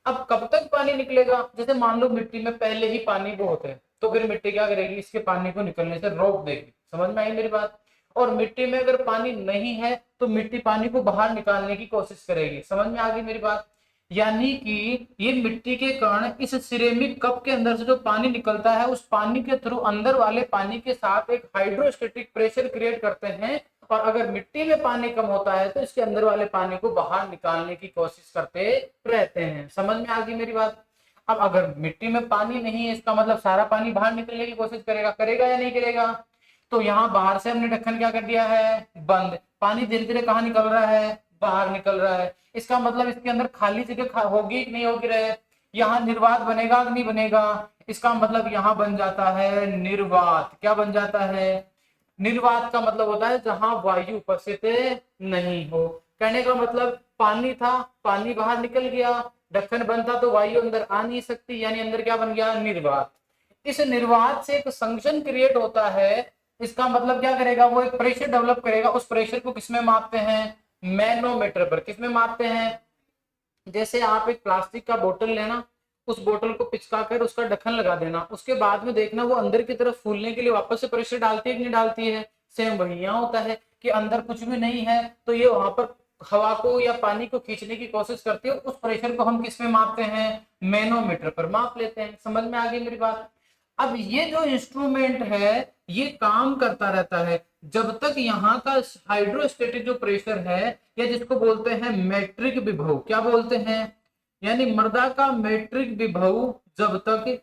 अब कब तक पानी निकलेगा? जैसे मान लो मिट्टी में पहले ही पानी बहुत है तो फिर मिट्टी क्या करेगी? इसके पानी को निकलने से रोक देगी। समझ में आई मेरी बात? और मिट्टी में अगर पानी नहीं है तो मिट्टी पानी को बाहर निकालने की कोशिश करेगी। समझ में आ गई मेरी बात? यानी कि ये मिट्टी के कण इस सिरेमिक कप के अंदर से जो पानी निकलता है उस पानी के थ्रू अंदर वाले पानी के साथ एक हाइड्रोस्टेटिक प्रेशर क्रिएट करते हैं। और अगर मिट्टी में पानी कम होता है तो इसके अंदर वाले पानी को बाहर निकालने की कोशिश करते रहते हैं। समझ में आ गई मेरी बात? अब अगर मिट्टी में पानी नहीं है इसका मतलब सारा पानी बाहर निकलने की कोशिश करेगा। करेगा या नहीं करेगा? तो यहाँ बाहर से हमने ढक्कन क्या कर दिया है? बंद। पानी धीरे धीरे कहाँ निकल रहा है? बाहर निकल रहा है। इसका मतलब इसके अंदर खाली जगह होगी कि नहीं होगी रहे? यहाँ निर्वात बनेगा कि नहीं बनेगा? इसका मतलब यहाँ बन जाता है निर्वात। क्या बन जाता है? निर्वात का मतलब होता है जहां वायु उपस्थित नहीं हो। कहने का मतलब पानी था, पानी बाहर निकल गया, ढक्कन बंद था तो वायु अंदर आ नहीं सकती, यानी अंदर क्या बन गया? निर्वात। इस निर्वात से एक संक्शन क्रिएट होता है। इसका मतलब क्या करेगा? वो एक प्रेशर डेवलप करेगा। उस प्रेशर को किसमें मापते हैं? मैनोमीटर पर। किसमें मापते हैं? जैसे आप एक प्लास्टिक का बोतल लेना, उस बोतल को पिचका कर उसका ढक्कन लगा देना, उसके बाद में देखना वो अंदर की तरफ फूलने के लिए वापस से प्रेशर डालती है कि नहीं डालती है? सेम वही यहाँ होता है कि अंदर कुछ भी नहीं है तो ये वहां पर हवा को या पानी को खींचने की कोशिश करती है। उस प्रेशर को हम किस में मापते हैं? मैनोमीटर पर माप लेते हैं। समझ में आ गई मेरी बात? अब ये जो इंस्ट्रूमेंट है ये काम करता रहता है जब तक यहाँ का हाइड्रोस्टेटिक जो प्रेशर है या जिसको बोलते हैं मैट्रिक विभव। क्या बोलते हैं? यानी मृदा का मैट्रिक विभव जब तक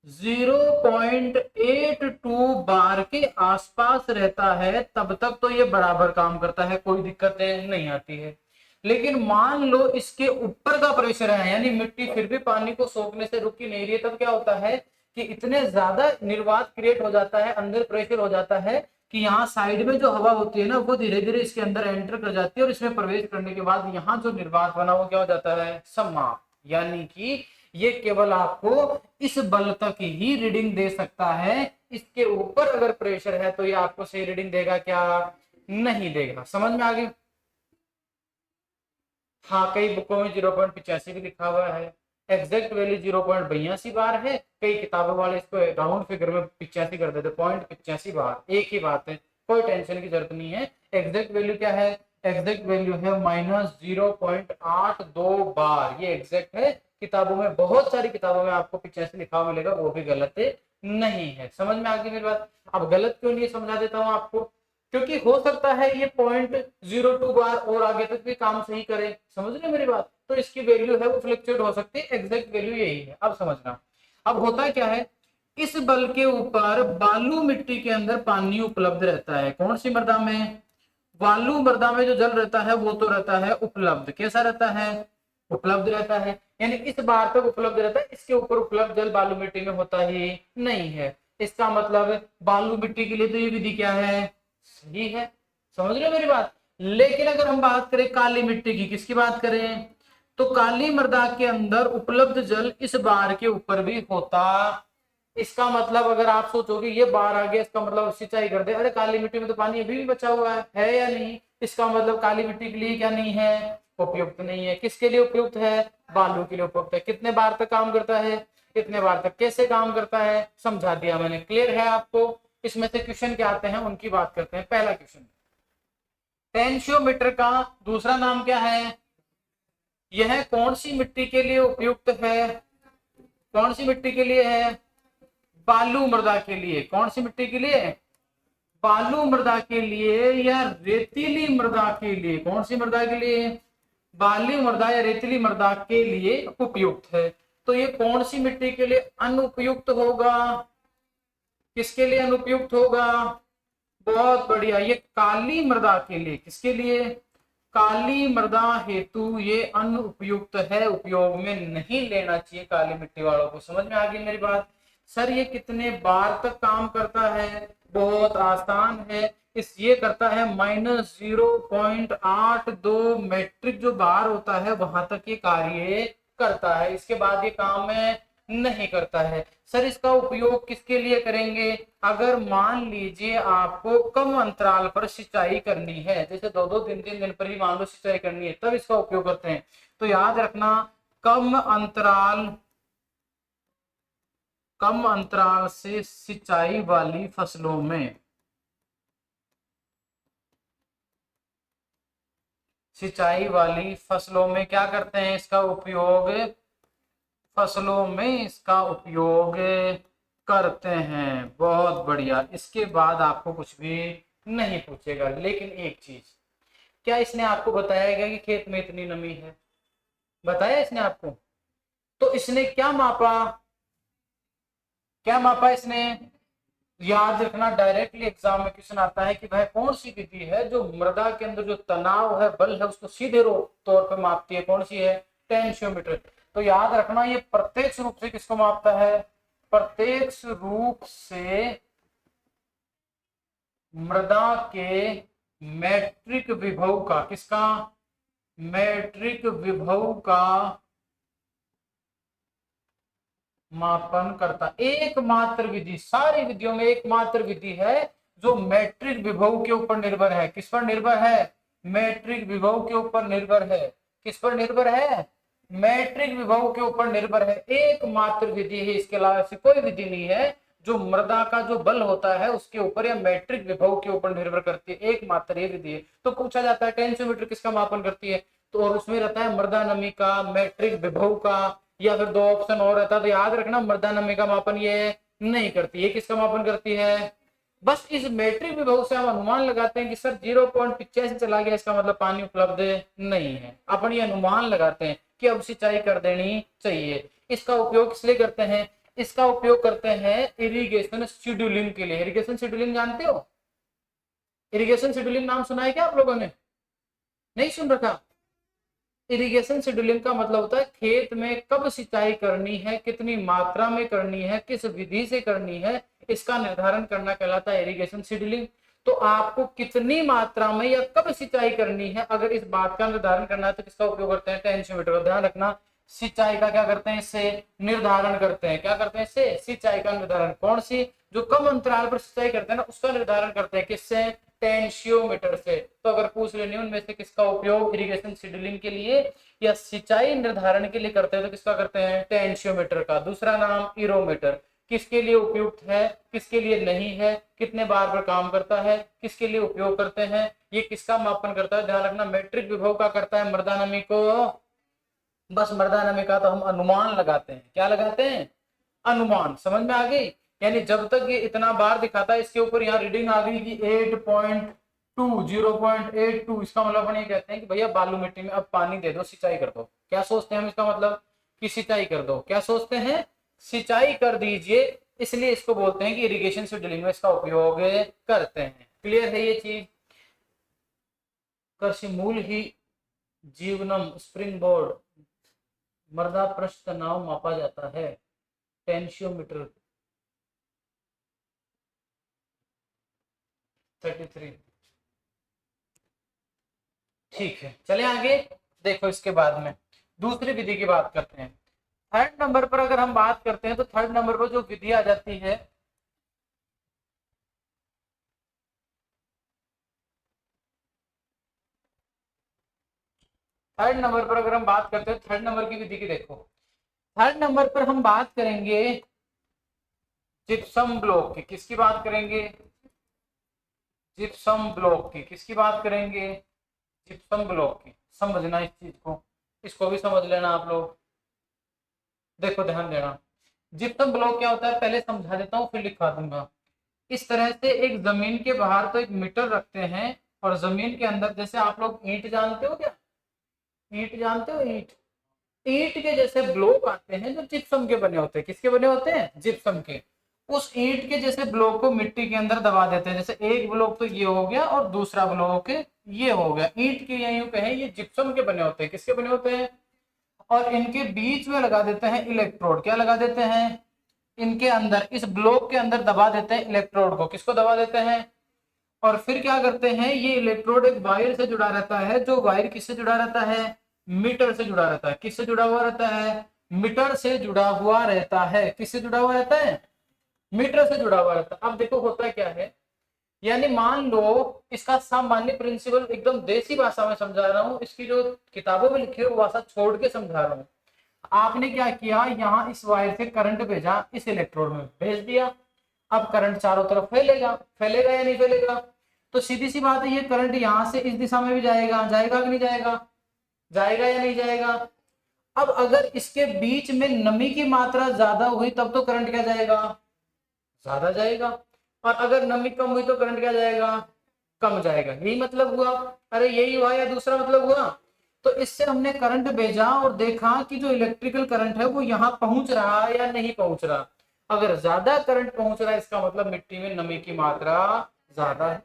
0.82 बार के आसपास रहता है तब तक तो ये बराबर काम करता है, कोई दिक्कतें नहीं आती है। लेकिन मान लो इसके ऊपर का प्रेशर है, यानी मिट्टी फिर भी पानी को सोखने से रुक ही नहीं रही है, तब क्या होता है कि इतने ज्यादा निर्वात क्रिएट हो जाता है, अंदर प्रेशर हो जाता है कि यहाँ साइड में जो हवा होती है ना वो धीरे धीरे इसके अंदर एंटर कर जाती है और इसमें प्रवेश करने के बाद यहाँ जो निर्वात बना वो क्या हो जाता है? समाप्त। यानी कि ये केवल आपको इस बल तक ही रीडिंग दे सकता है। इसके ऊपर अगर प्रेशर है तो ये आपको सही रीडिंग देगा क्या? नहीं देगा। समझ में आ गई? हाँ, कई बुकों में 0.85 भी लिखा हुआ है। एग्जैक्ट वैल्यू 0.82 बार है। कई किताबों वाले इसको राउंड फिगर में 85 कर देते, 0.85 बार। एक ही बात है, कोई टेंशन की जरूरत नहीं है। एग्जैक्ट वैल्यू क्या है? एग्जैक्ट वैल्यू है -0.82 बार। ये एग्जैक्ट है। किताबों में, बहुत सारी किताबों में आपको 85 लिखा हुआ मिलेगा, वो भी गलत नहीं है। समझ में आ गई मेरी बात? अब गलत क्यों नहीं समझा देता हूँ आपको, क्योंकि हो सकता है ये 0.02 बार और आगे तक भी काम सही करे। समझ रहे मेरी बात? तो इसकी वैल्यू है वो फ्लक्चुएट हो सकती है। एग्जैक्ट वैल्यू यही है। अब समझना, अब होता क्या है, इस बल के ऊपर बालू मिट्टी के अंदर पानी उपलब्ध रहता है। कौन सी मृदा में? बालू मृदा में जो जल रहता है वो तो रहता है उपलब्ध। कैसा रहता है? उपलब्ध रहता है। यानी इस बार तक उपलब्ध रहता है, इसके ऊपर उपलब्ध जल बालू मिट्टी में होता ही नहीं है। इसका मतलब बालू मिट्टी के लिए तो ये विधि क्या है? सही है। समझ रहे हो मेरी बात? लेकिन अगर हम बात करें काली मिट्टी की, किसकी बात करें, तो काली मृदा के अंदर उपलब्ध जल इस बार के ऊपर भी होता। इसका मतलब अगर आप सोचोगे ये बार आ गया इसका मतलब सिंचाई कर दे, अरे काली मिट्टी में तो पानी अभी भी बचा हुआ है या नहीं? इसका मतलब काली मिट्टी के लिए क्या नहीं है? उपयुक्त नहीं है। किसके लिए उपयुक्त है? बालू के लिए उपयुक्त है। कितने बार तक काम करता है? इतने बार तक। कैसे काम करता है समझा दिया मैंने। क्लियर है आपको? इसमें से क्वेश्चन क्या आते हैं उनकी बात करते हैं। पहला क्वेश्चन, टेंशियोमीटर का दूसरा नाम क्या है? यह कौन सी मिट्टी के लिए उपयुक्त है? कौन सी मिट्टी के लिए है? बालू मृदा के लिए। कौन सी मिट्टी के लिए? बालू मृदा के लिए या रेतीली मृदा के लिए? कौन सी मृदा के लिए? बालू मृदा या रेतीली मृदा के लिए उपयुक्त है। तो ये कौन सी मिट्टी के लिए अनुपयुक्त होगा? किसके लिए अनुपयुक्त होगा? बहुत बढ़िया, ये काली मृदा के लिए। किसके लिए? काली मृदा हेतु ये अनुपयुक्त है, उपयोग में नहीं लेना चाहिए काली मिट्टी वालों को। समझ में आ गई मेरी बात? सर ये कितने बार तक काम करता है? बहुत आसान है। इस ये करता है -0.82 मेट्रिक जो बार होता है वहां तक ये कार्य करता है। इसके बाद ये काम में नहीं करता है। सर इसका उपयोग किसके लिए करेंगे? अगर मान लीजिए आपको कम अंतराल पर सिंचाई करनी है, जैसे 2-2 3-3 दिन पर ही मान लो सिंचाई करनी है, तब इसका उपयोग करते हैं। तो याद रखना, कम अंतराल से सिंचाई वाली फसलों में, सिंचाई वाली फसलों में क्या करते हैं इसका उपयोग? फसलों में इसका उपयोग करते हैं। बहुत बढ़िया। इसके बाद आपको कुछ भी नहीं पूछेगा। लेकिन एक चीज, क्या इसने आपको बताया गया कि खेत में इतनी नमी है? बताया इसने आपको? तो इसने क्या मापा? क्या मापा इसने? याद रखना, डायरेक्टली एग्जाम में क्वेश्चन आता है कि भाई कौन सी विधि है जो मृदा के अंदर जो तनाव है, बल है, उसको सीधे तौर पर मापती है? कौन सी है? टेंशियोमीटर। तो याद रखना, ये प्रत्यक्ष रूप से किसको मापता है? प्रत्यक्ष रूप से मृदा के मैट्रिक विभव का, किसका? मैट्रिक विभव का मापन करता। एकमात्र विधि, सारी विधियों में एकमात्र विधि है जो मैट्रिक विभव के ऊपर निर्भर है। किस पर निर्भर है? मैट्रिक विभव के ऊपर निर्भर है। किस पर निर्भर है? मैट्रिक विभव के ऊपर निर्भर है। एकमात्र विधि है, इसके अलावा ऐसी कोई विधि नहीं है जो मृदा का जो बल होता है उसके ऊपर या मैट्रिक विभव के ऊपर निर्भर करती है। एकमात्र ये विधि है। तो पूछा जाता है टेंशियोमीटर किसका मापन करती है? तो और उसमें रहता है मृदा नमी का, मैट्रिक विभव का, या फिर 2 ऑप्शन और रहता है। तो याद रखना, मृदा नमी का मापन ये नहीं करती। ये किसका मापन करती है? बस इस मैट्रिक विभव से हम अनुमान लगाते हैं कि सर 0.85 चला गया, इसका मतलब पानी उपलब्ध नहीं है। अपन ये अनुमान लगाते हैं कि अब सिंचाई कर देनी चाहिए। इसका उपयोग इसलिए करते हैं, इसका उपयोग करते हैं इरिगेशन शेड्यूलिंग के लिए। इरिगेशन शेड्यूलिंग जानते हो? इरिगेशन शेड्यूलिंग नाम सुना है क्या आप लोगों ने? नहीं सुन रखा? इरिगेशन शेड्यूलिंग का मतलब होता है खेत में कब सिंचाई करनी है, कितनी मात्रा में करनी है, किस विधि से करनी है, इसका निर्धारण करना कहलाता है इरिगेशन शेड्यूलिंग। तो आपको कितनी मात्रा में या कब सिंचाई करनी है, अगर इस बात का निर्धारण करना है तो किसका उपयोग करते हैं? टेंशियोमीटर का। ध्यान रखना, सिंचाई का क्या करते हैं? इससे निर्धारण करते हैं। क्या करते हैं? इससे सिंचाई का निर्धारण। कौन सी? जो कम अंतराल पर सिंचाई करते हैं ना, उसका निर्धारण करते हैं। किससे? टेंशियोमीटर से। तो अगर पूछ लेनी उनमें से किसका उपयोग इरिगेशन शेड्यूलिंग के लिए या सिंचाई निर्धारण के लिए करते हैं, तो किसका करते हैं? टेंशियोमीटर का। दूसरा नाम इरोमीटर। किसके लिए उपयुक्त है, किसके लिए नहीं है, कितने बार पर काम करता है, किसके लिए उपयोग करते हैं, ये किसका मापन करता है? ध्यान रखना, मैट्रिक विभव का करता है, मृदा नमी को। बस मृदा नमी का तो हम अनुमान लगाते हैं। क्या लगाते हैं? अनुमान। समझ में आ गई? यानी जब तक ये इतना बार दिखाता है, इसके ऊपर यहाँ रीडिंग आ गई कि 8.2, 0.82, इसका मतलब अपन ये कहते हैं कि भैया बालू मिट्टी में अब पानी दे दो, सिंचाई कर दो। क्या सोचते हैं हम इसका मतलब? कि सिंचाई कर दो। क्या सोचते हैं? सिंचाई कर दीजिए। इसलिए इसको बोलते हैं कि इरिगेशन शेड्यूलिंग में इसका उपयोग करते हैं। क्लियर है ये चीज? कृषि मूल ही जीवनम स्प्रिंग बोर्ड, मृदा पृष्ठ तनाव मापा जाता है टेंशियोमीटर 33। ठीक है, चले आगे। देखो इसके बाद में दूसरी विधि की बात करते हैं। थर्ड नंबर पर अगर हम बात करते हैं तो थर्ड नंबर पर जो विधि आ जाती है, थर्ड नंबर पर अगर हम बात करते हैं, थर्ड नंबर की विधि की देखो, थर्ड नंबर पर हम बात करेंगे जिप्सम ब्लॉक की। किसकी बात करेंगे? जिप्सम ब्लॉक की। किसकी बात करेंगे? जिप्सम ब्लॉक की। समझना इस चीज को, इसको भी समझ लेना आप लोग। देखो ध्यान देना, जिप्सम ब्लॉक क्या होता है पहले समझा देता हूँ फिर लिखा दूंगा। इस तरह से एक जमीन के बाहर तो एक मीटर रखते हैं, और जमीन के अंदर जैसे आप लोग ईंट जानते हो क्या? ईंट जानते हो? ईंट, ईंट के जैसे ब्लॉक आते हैं जो जिप्सम के बने होते हैं। किसके बने होते हैं? जिप्सम के। उस ईंट के जैसे ब्लॉक को मिट्टी के अंदर दबा देते हैं। जैसे एक ब्लॉक तो ये हो गया और दूसरा ब्लॉक ये हो गया। ईंट के यूं कहें ये जिप्सम के बने होते हैं। किसके बने होते हैं? और इनके बीच में लगा देते हैं इलेक्ट्रोड। क्या लगा देते हैं? इनके अंदर, इस ब्लॉक के अंदर दबा देते हैं इलेक्ट्रोड को। किसको दबा देते हैं? और फिर क्या करते हैं, ये इलेक्ट्रोड एक वायर से जुड़ा रहता है। जो वायर किससे जुड़ा रहता है? मीटर से जुड़ा रहता है। किससे जुड़ा हुआ रहता है? मीटर से जुड़ा हुआ रहता है। किससे जुड़ा हुआ रहता है? मीटर से जुड़ा हुआ रहता है। अब देखो होता क्या है, यानी मान लो, इसका सामान्य प्रिंसिपल एकदम देसी भाषा में समझा रहा हूँ, इसकी जो किताबों में लिखी है वो भाषा छोड़ के समझा रहा हूँ। आपने क्या किया, यहाँ इस वायर से करंट भेजा, इस इलेक्ट्रोड में भेज दिया। अब करंट चारों तरफ फैलेगा, फैलेगा या नहीं फैलेगा? तो सीधी सी बात है, ये करंट यहाँ से इस दिशा में भी जाएगा, जाएगा कि नहीं जाएगा? जाएगा या नहीं जाएगा? अब अगर इसके बीच में नमी की मात्रा ज्यादा हुई तब तो करंट क्या जाएगा? ज्यादा जाएगा। और अगर नमी कम हुई तो करंट क्या जाएगा? कम जाएगा। यही मतलब हुआ? अरे यही हुआ या दूसरा मतलब हुआ? तो इससे हमने करंट भेजा और देखा कि जो इलेक्ट्रिकल करंट है वो यहाँ पहुंच रहा या नहीं पहुंच रहा। अगर ज्यादा करंट पहुंच रहा है इसका मतलब मिट्टी में नमी की मात्रा ज्यादा है।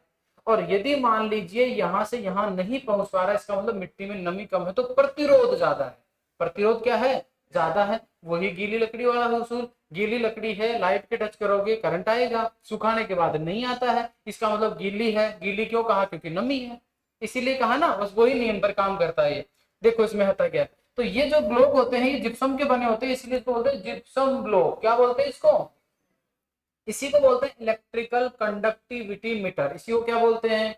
और यदि मान लीजिए यहां से यहां नहीं पहुंच पा रहा है, इसका मतलब मिट्टी में नमी कम है, तो प्रतिरोध ज्यादा है। प्रतिरोध क्या है? ज्यादा है। वही गीली लकड़ी वाला उसूल, गीली लकड़ी है, लाइट के टच करोगे करंट आएगा, सुखाने के बाद नहीं आता है, इसका मतलब गीली है। गीली क्यों कहा? क्योंकि नमी है, इसीलिए कहा ना। बस वही नियम पर काम करता है ये। देखो इसमें होता क्या है, तो ये जो ब्लॉक होते हैं ये जिप्सम के बने होते हैं, इसलिए इसको बोलते हैं जिप्सम ब्लॉक। क्या बोलते हैं इसको? इसी को बोलते हैं इलेक्ट्रिकल कंडक्टिविटी मीटर। इसी को क्या बोलते हैं?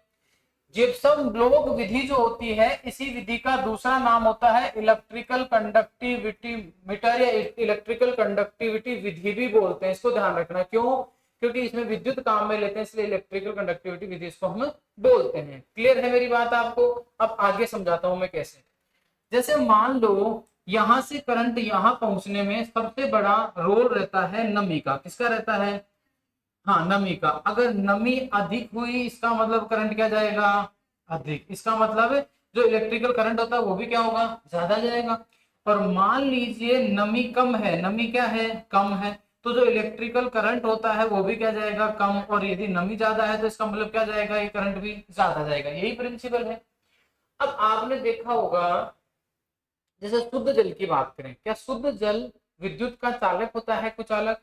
जिप्सम ब्लॉक विधि जो होती है, इसी विधि का दूसरा नाम होता है इलेक्ट्रिकल कंडक्टिविटी मीटर, या इलेक्ट्रिकल कंडक्टिविटी विधि भी बोलते हैं। इसको ध्यान रखना, क्यों? क्योंकि इसमें विद्युत काम में लेते हैं, इसलिए इलेक्ट्रिकल कंडक्टिविटी विधि इसको हम बोलते हैं। क्लियर है मेरी बात आपको? अब आगे समझाता हूं मैं कैसे। जैसे मान लो यहां से करंट यहां पहुंचने में सबसे बड़ा रोल रहता है नमी का। किसका रहता है? हाँ, नमी का। अगर नमी अधिक हुई इसका मतलब करंट क्या जाएगा? अधिक। इसका मतलब जो इलेक्ट्रिकल करंट होता है वो भी क्या होगा? ज्यादा जाएगा। और मान लीजिए नमी कम है, नमी क्या है? कम है, तो जो इलेक्ट्रिकल करंट होता है वो भी क्या जाएगा? कम। और यदि नमी ज्यादा है तो इसका मतलब क्या जाएगा? ये करंट भी ज्यादा जाएगा। यही प्रिंसिपल है। अब आपने देखा होगा, जैसे शुद्ध जल की बात करें, क्या शुद्ध जल विद्युत का चालक होता है? कुचालक?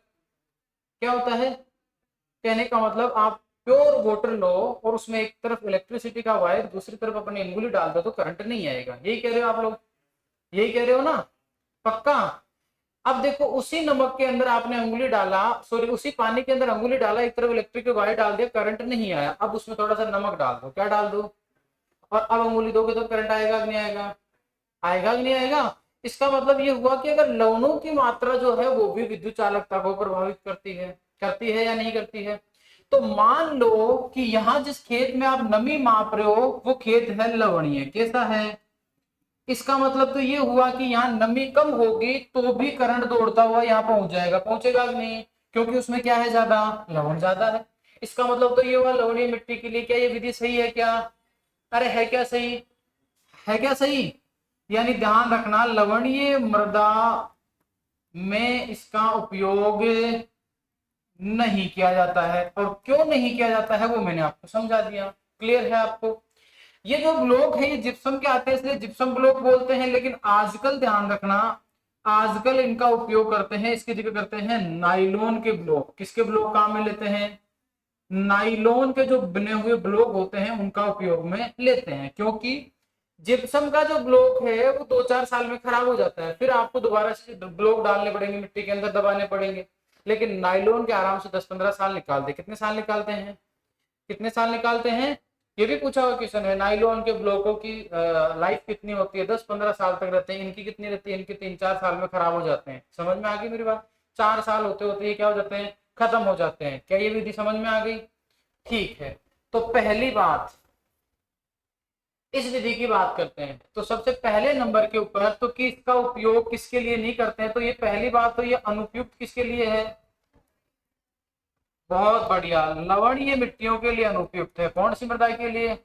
क्या होता है? कहने का मतलब आप प्योर वाटर लो और उसमें एक तरफ इलेक्ट्रिसिटी का वायर, दूसरी तरफ अपनी अंगुली डाल दो तो करंट नहीं आएगा। यही कह रहे हो आप लोग? यही कह रहे हो ना? पक्का? अब देखो उसी नमक के अंदर आपने अंगुली डाला, सॉरी उसी पानी के अंदर अंगुली डाला, एक तरफ इलेक्ट्रिक वायर डाल दिया, करंट नहीं आया। अब उसमें थोड़ा सा नमक डाल दो, क्या डाल दो, और अब अंगुली दोगे तो करंट आएगा कि नहीं आएगा? आएगा कि नहीं आएगा? इसका मतलब ये हुआ कि अगर लवणों की मात्रा जो है वो भी विद्युत चालकता को प्रभावित करती है या नहीं करती है? तो मान लो कि यहाँ जिस खेत में आप नमी माप रहे हो वो खेत है लवणीय। कैसा है? इसका मतलब तो ये हुआ कि यहाँ नमी कम होगी तो भी करंट दौड़ता हुआ यहाँ पहुंच जाएगा। पहुंचेगा कि नहीं? क्योंकि उसमें क्या है? ज्यादा लवण ज्यादा है। इसका मतलब तो ये हुआ लवणीय मिट्टी के लिए क्या ये विधि सही है क्या? अरे है क्या सही? है क्या सही? यानी ध्यान रखना, लवणीय मृदा में इसका उपयोग नहीं किया जाता है। और क्यों नहीं किया जाता है वो मैंने आपको समझा दिया। क्लियर है आपको? ये जो ब्लॉक है ये जिप्सम के आते हैं इसलिए जिप्सम ब्लॉक बोलते हैं, लेकिन आजकल ध्यान रखना, आजकल इनका उपयोग करते हैं, इसकी जगह करते हैं नाइलॉन के ब्लॉक। किसके ब्लॉक काम में लेते हैं? नाइलॉन के जो बने हुए ब्लॉक होते हैं उनका उपयोग में लेते हैं। क्योंकि जिप्सम का जो ब्लॉक है वो 2-4 साल में खराब हो जाता है, फिर आपको दोबारा से ब्लॉक डालने पड़ेंगे, मिट्टी के अंदर दबाने पड़ेंगे। लेकिन नाइलॉन के आराम से 10-15 साल निकालते। कितने साल निकालते हैं? कितने साल निकालते हैं? ये भी पूछा हुआ क्वेश्चन है, नाइलॉन के ब्लॉकों की लाइफ कितनी होती है, 10-15 साल तक रहते हैं, इनकी कितनी रहती है, इनके 3-4 साल में खराब हो जाते हैं। समझ में आ गई मेरी बात? 4 साल होते होते ये क्या हो जाते हैं, खत्म हो जाते हैं। क्या ये विधि समझ में आ गई? ठीक है, तो पहली बात इस विधि की बात करते हैं। तो सबसे पहले नंबर के ऊपर तो कि इसका उपयोग किसके लिए नहीं करते हैं, तो ये पहली बात तो ये अनुपयुक्त किसके लिए है, बहुत बढ़िया, लवणीय मिट्टियों के लिए अनुपयुक्त है। कौन सी मृदा के लिए?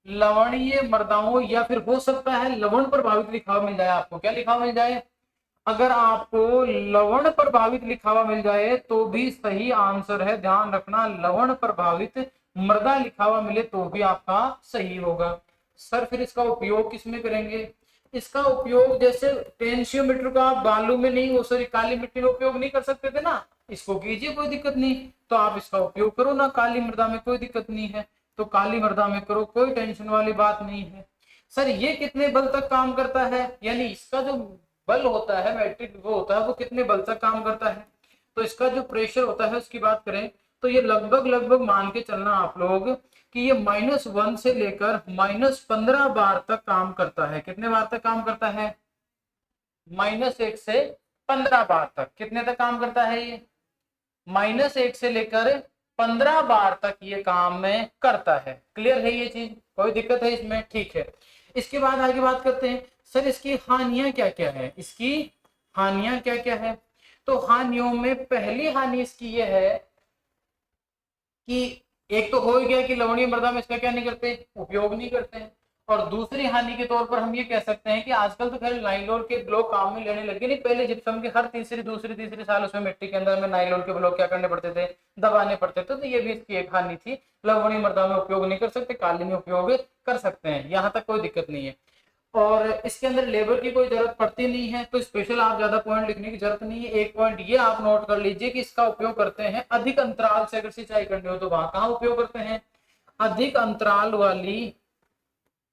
लवणीय मृदाओं, या फिर हो सकता है लवण प्रभावित लिखा हुआ मिल जाए आपको। क्या लिखा हुआ मिल जाए? अगर आपको लवण प्रभावित लिखा हुआ मिल जाए तो भी सही आंसर है, ध्यान रखना, लवण प्रभावित मृदा लिखा हुआ मिले तो भी आपका सही होगा। सर फिर इसका उपयोग किसमें करेंगे? इसका उपयोग जैसे टेंशियोमीटर का आप बालू में नहीं, वो सॉरी काली मिट्टी में उपयोग नहीं कर सकते थे ना, इसको कीजिए, कोई दिक्कत नहीं। तो आप इसका उपयोग करो ना काली मृदा में, कोई दिक्कत नहीं है, तो काली मृदा में करो, कोई टेंशन वाली बात नहीं है। सर ये कितने बल तक काम करता है, यानी इसका जो बल होता है, मैट्रिक वो होता है, वो कितने बल तक काम करता है? तो इसका जो प्रेशर होता है उसकी बात करें तो ये लगभग लगभग मान के चलना आप लोग कि ये -1 से लेकर -15 बार तक काम करता है। कितने बार तक काम करता है? -1 से 15 बार तक। कितने तक काम करता है ये? -1 से लेकर 15 बार तक ये काम में करता है। क्लियर है ये चीज? कोई दिक्कत है इसमें? ठीक है, इसके बाद आगे बात करते हैं। सर इसकी हानियां क्या क्या है, इसकी हानियां क्या क्या है? तो हानियों में पहली हानि इसकी ये है कि एक तो हो ही गया कि लवणीय मृदा में इसका क्या नहीं करते, उपयोग नहीं करते हैं। और दूसरी हानि के तौर पर हम ये कह सकते हैं कि आजकल तो खैर नाइलॉन के ब्लॉक काम में लेने लगे, नहीं पहले जिप्सम के हर तीसरी दूसरी तीसरी साल उसमें मिट्टी के अंदर में नाइलॉन के ब्लॉक क्या करने पड़ते थे, दबाने पड़ते थे। तो ये भी इसकी एक हानि थी, लवणीय मृदा में उपयोग नहीं कर सकते, काली में उपयोग कर सकते हैं, यहाँ तक कोई दिक्कत नहीं है। और इसके अंदर लेबर की कोई जरूरत पड़ती नहीं है, तो स्पेशल आप ज्यादा पॉइंट लिखने की जरूरत नहीं है। एक पॉइंट ये आप नोट कर लीजिए कि इसका उपयोग करते हैं अधिक अंतराल से अगर सिंचाई करनी हो तो वहां कहाँ उपयोग करते हैं, अधिक अंतराल वाली,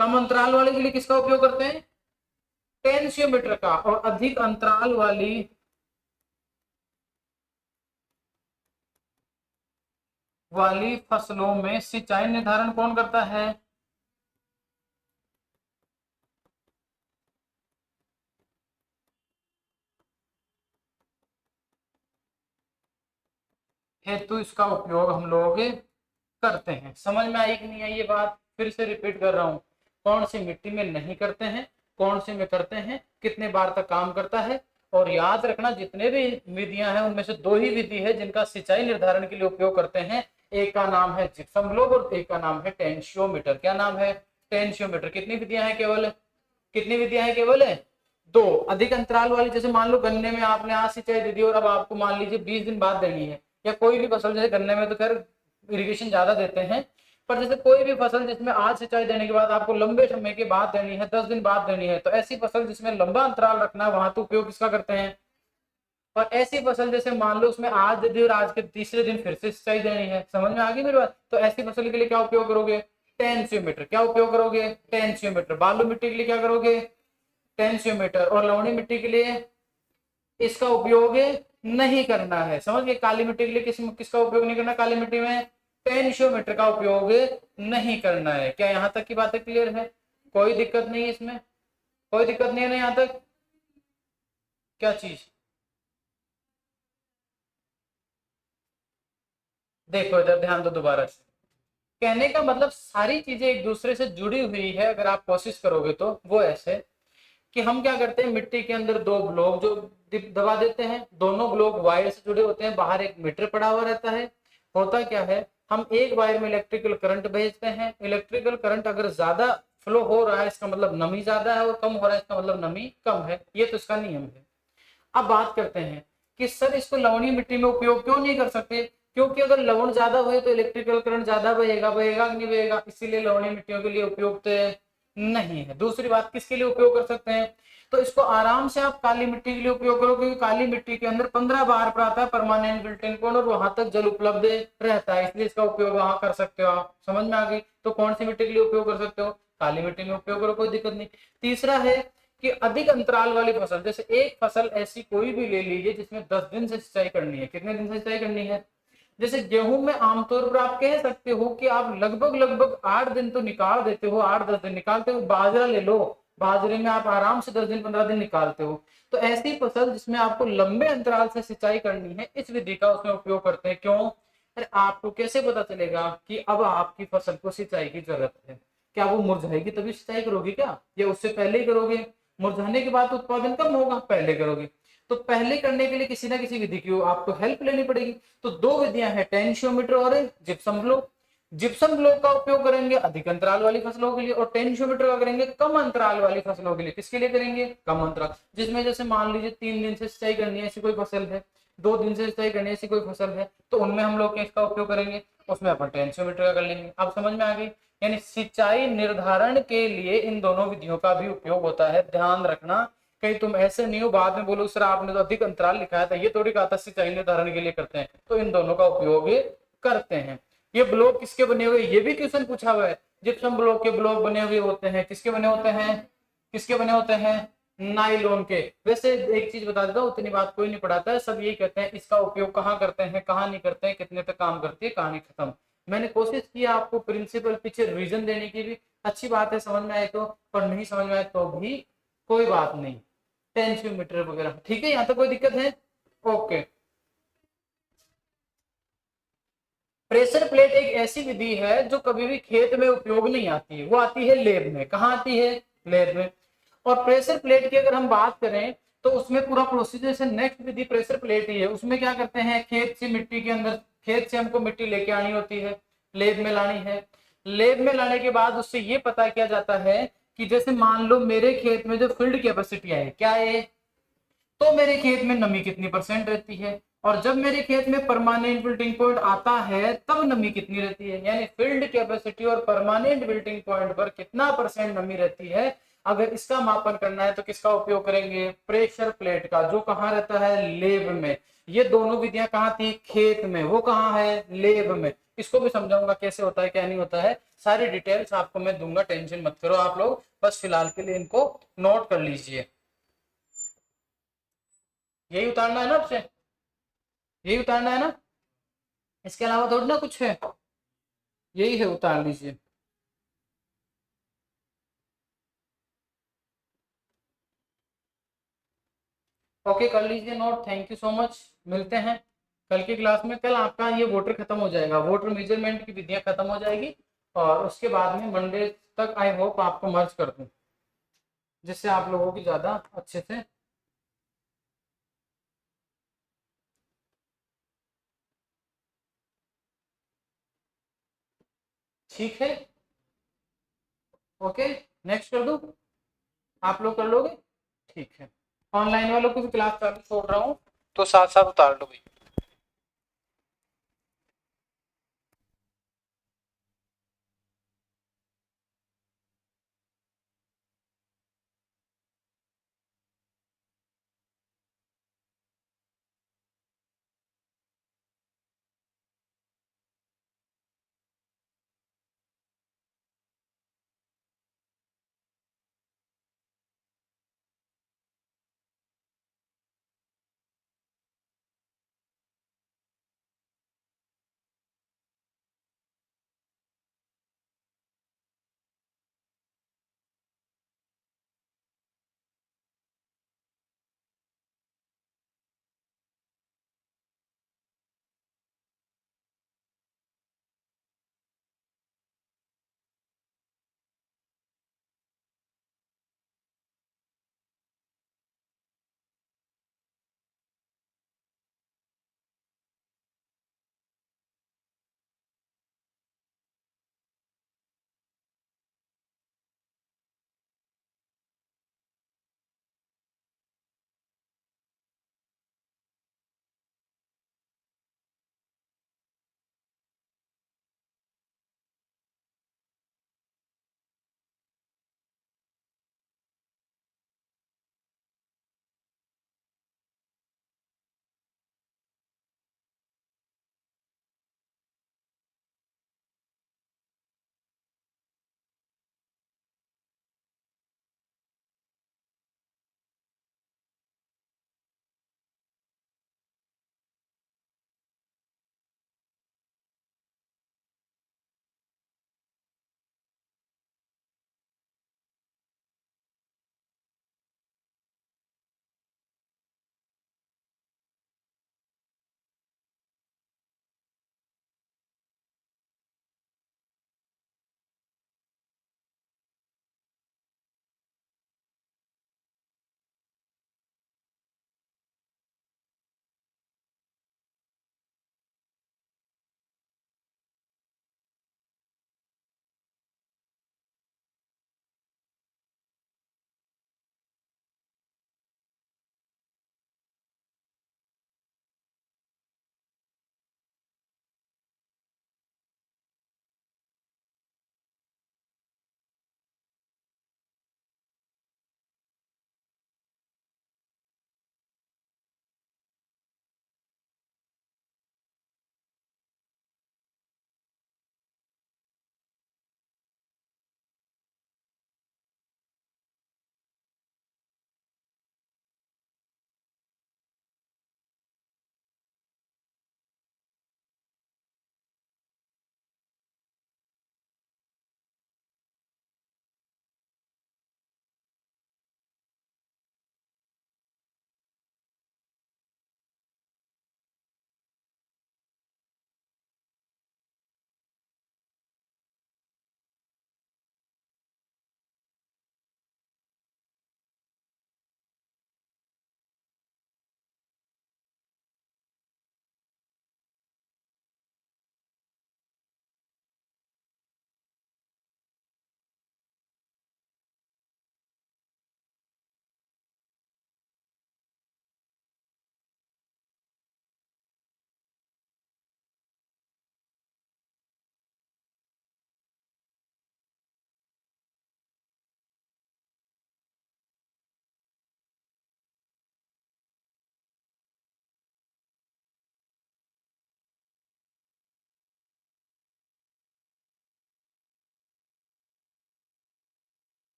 कम अंतराल वाले के लिए किसका उपयोग करते हैं, टेंशियोमीटर का। और अधिक अंतराल वाली फसलों में सिंचाई निर्धारण कौन करता है, हेतु इसका उपयोग हम लोग करते हैं। समझ में आई कि नहीं आई ये बात? फिर से रिपीट कर रहा हूं, कौन सी मिट्टी में नहीं करते हैं, कौन से में करते हैं, कितने बार तक काम करता है। और याद रखना जितने भी विधियां हैं उनमें से दो ही विधि है जिनका सिंचाई निर्धारण के लिए उपयोग करते हैं। एक का नाम है जिप्सम ब्लॉक और एक का नाम है टेंशियोमीटर। क्या नाम है? टेंशियोमीटर। कितनी विधियां हैं केवल? कितनी विधियां हैं केवल? दो। अधिक अंतराल वाली, जैसे मान लो गन्ने में आपने आज सिंचाई दे दी और अब आपको मान लीजिए 20 दिन बाद देनी है, या कोई भी फसल, जैसे गन्ने में तो खैर इरिगेशन ज्यादा देते हैं, पर जैसे कोई भी फसल जिसमें आज सिंचाई देने के बाद आपको लंबे समय के बाद देनी है, 10 दिन बाद देनी है, तो ऐसी फसल जिसमें लंबा अंतराल रखना है वहां तो उपयोग किसका करते हैं। और ऐसी फसल जैसे मान लो उसमें आज दे दी और आज के तीसरे दिन फिर से सिंचाई देनी है, समझ में आ गई मेरी बात? तो ऐसी फसल के लिए क्या उपयोग करोगे? टेंशियोमीटर। क्या उपयोग करोगे? टेंशियोमीटर। बालू मिट्टी के लिए क्या करोगे? टेंशियोमीटर। और लवणी मिट्टी के लिए इसका उपयोग नहीं करना है। समझ गए? काली मिट्टी के लिए किसका उपयोग नहीं करना, काली मिट्टी में टेंशियोमीटर का उपयोग नहीं करना है। क्या यहाँ तक की बातें क्लियर है? कोई दिक्कत नहीं है इसमें? कोई दिक्कत नहीं है ना यहाँ तक? क्या चीज? देखो इधर ध्यान दो दोबारा से। कहने का मतलब सारी चीजें एक दूसरे से जुड़ी हुई है अगर आप कोशिश करोगे तो। वो ऐसे कि हम क्या करते हैं, मिट्टी के अंदर दो ब्लॉक जो दबा देते हैं, दोनों ब्लॉक वायर से जुड़े होते हैं, बाहर एक मीटर पड़ा हुआ रहता है। होता क्या है, हम एक वायर में इलेक्ट्रिकल करंट भेजते हैं। इलेक्ट्रिकल करंट अगर ज्यादा फ्लो हो रहा है इसका मतलब नमी ज्यादा है, और कम हो रहा है इसका मतलब नमी कम है। ये तो इसका नियम है। अब बात करते हैं कि सर इसको लवणीय मिट्टी में उपयोग क्यों नहीं कर सकते, क्योंकि अगर लवण ज्यादा हुए तो इलेक्ट्रिकल करंट ज्यादा बहेगा, बहेगा कि नहीं बहेगा, इसीलिए लवणीय मिट्टियों के लिए उपयुक्त नहीं है। दूसरी बात, किसके लिए उपयोग कर सकते हैं, तो इसको आराम से आप काली मिट्टी के लिए उपयोग करो, क्योंकि काली मिट्टी के अंदर 15 बार पर आता है परमानेंट बिल्टिंग कोण, और वहां तक जल उपलब्ध रहता है, इसलिए इसका उपयोग वहां कर सकते हो आप। समझ में आ गई? तो कौन सी मिट्टी के लिए उपयोग कर सकते हो, काली मिट्टी में उपयोग करो, कोई दिक्कत नहीं। तीसरा है कि अधिक अंतराल वाली फसल, जैसे एक फसल ऐसी कोई भी ले लीजिए जिसमें 10 दिन से सिंचाई करनी है। कितने दिन से सिंचाई करनी है? जैसे गेहूं में आमतौर पर आप कह सकते हो कि आप लगभग लगभग 8 दिन तो निकाल देते हो, 8-10 दिन निकालते हो। बाजरा ले लो, बाजरे में आप आराम से 10 दिन 15 दिन निकालते हो। तो ऐसी फसल जिसमें आपको लंबे अंतराल से सिंचाई करनी है, इस विधि का उसमें उपयोग करते हैं। क्यों? अरे आपको कैसे पता चलेगा कि अब आपकी फसल को सिंचाई की जरूरत है? क्या वो मुरझाएगी तभी सिंचाई करोगे क्या, या उससे पहले ही करोगे? मुरझाने के बाद उत्पादन कम होगा, पहले करोगे। तो पहले करने के लिए किसी ना किसी विधि की आपको हेल्प लेनी पड़ेगी। तो दो विधियां हैं, टेंशियोमीटर और जिप्सम ब्लॉक। जिप्सम ब्लॉक का उपयोग करेंगे अधिक अंतराल वाली फसलों के लिए, और टेंशियोमीटर का करेंगे कम अंतराल वाली फसलों के लिए। किसके लिए करेंगे? कम अंतराल, जिसमें जैसे मान लीजिए 3 दिन से सिंचाई करनी है ऐसी कोई फसल है, 2 दिन से सिंचाई करनी है ऐसी कोई फसल है, तो उनमें हम लोग इसका उपयोग करेंगे, उसमें अपन टेंशियोमीटर का कर लेंगे। अब समझ में आ गई? यानी सिंचाई निर्धारण के लिए इन दोनों विधियों का भी उपयोग होता है, ध्यान रखना। कहीं तुम ऐसे नहीं हो बाद में बोलो सर आपने तो अधिक अंतराल लिखाया था, ये थोड़ी कहा था सिंचाई निर्धारण के लिए करते हैं। तो इन दोनों का उपयोग करते हैं। ये ब्लॉक किसके बने हुए, ये भी क्वेश्चन पूछा हुआ है। जिप्सम ब्लॉक के ब्लॉक बने हुए होते हैं, किसके बने होते हैं? किसके बने होते हैं? नाइलॉन के। वैसे एक चीज बता देता हूँ, उतनी बात कोई नहीं पढ़ाता है, सब यही कहते हैं इसका उपयोग कहाँ करते हैं, कहाँ नहीं करते हैं, कितने तक काम करती है, कहानी खत्म। मैंने कोशिश की आपको प्रिंसिपल पीछे रिवीजन देने की भी, अच्छी बात है, समझ में आए तो, पर नहीं समझ में आए तो भी कोई बात नहीं। टेंशियोमीटर वगैरह ठीक है, यहाँ तक कोई दिक्कत है? ओके। प्रेशर प्लेट एक ऐसी विधि है जो कभी भी खेत में उपयोग नहीं आती है, वो आती है लेब में। कहाँ आती है? लेब में। और प्रेशर प्लेट की अगर हम बात करें तो उसमें पूरा प्रोसीजर से नेक्स्ट विधि प्रेशर प्लेट ही है। उसमें क्या करते हैं, खेत से मिट्टी के अंदर, खेत से हमको मिट्टी लेके आनी होती है, लेब में लानी है। लेब में लाने के बाद उससे ये पता किया जाता है कि जैसे मान लो मेरे खेत में जो फील्ड कैपेसिटी है क्या है, तो मेरे खेत में नमी कितनी परसेंट रहती है, और जब मेरे खेत में परमानेंट विल्टिंग पॉइंट आता है तब नमी कितनी रहती है। यानी फील्ड कैपेसिटी और परमानेंट विल्टिंग पॉइंट पर कितना परसेंट नमी रहती है, अगर इसका मापन करना है तो किसका उपयोग करेंगे? प्रेशर प्लेट का, जो कहाँ रहता है? लेब में। ये दोनों विधियां कहाँ थी? खेत में। वो कहाँ है? लेब में। इसको भी समझाऊंगा कैसे होता है क्या नहीं होता है, सारी डिटेल्स आपको मैं दूंगा, टेंशन मत करो आप लोग, बस फिलहाल के लिए इनको नोट कर लीजिए। यही उतारना है ना आपसे, यही उतारना है ना, इसके अलावा थोड़ी ना कुछ है, यही है, उतार लीजिए। ओके कर लीजिए note, thank you so much. मिलते हैं कल की क्लास में। कल आपका ये वोटर खत्म हो जाएगा, वोटर मेजरमेंट की विधियां खत्म हो जाएगी, और उसके बाद में मंडे तक आई होप आपको मर्ज कर दूं, जिससे आप लोगों की ज़्यादा अच्छे से। ठीक है, ओके, नेक्स्ट कर दूं, आप लोग कर लोगे? ठीक है। ऑनलाइन वालों को भी क्लास चालू छोड़ रहा हूँ, तो साथ साथ उतार लो भाई।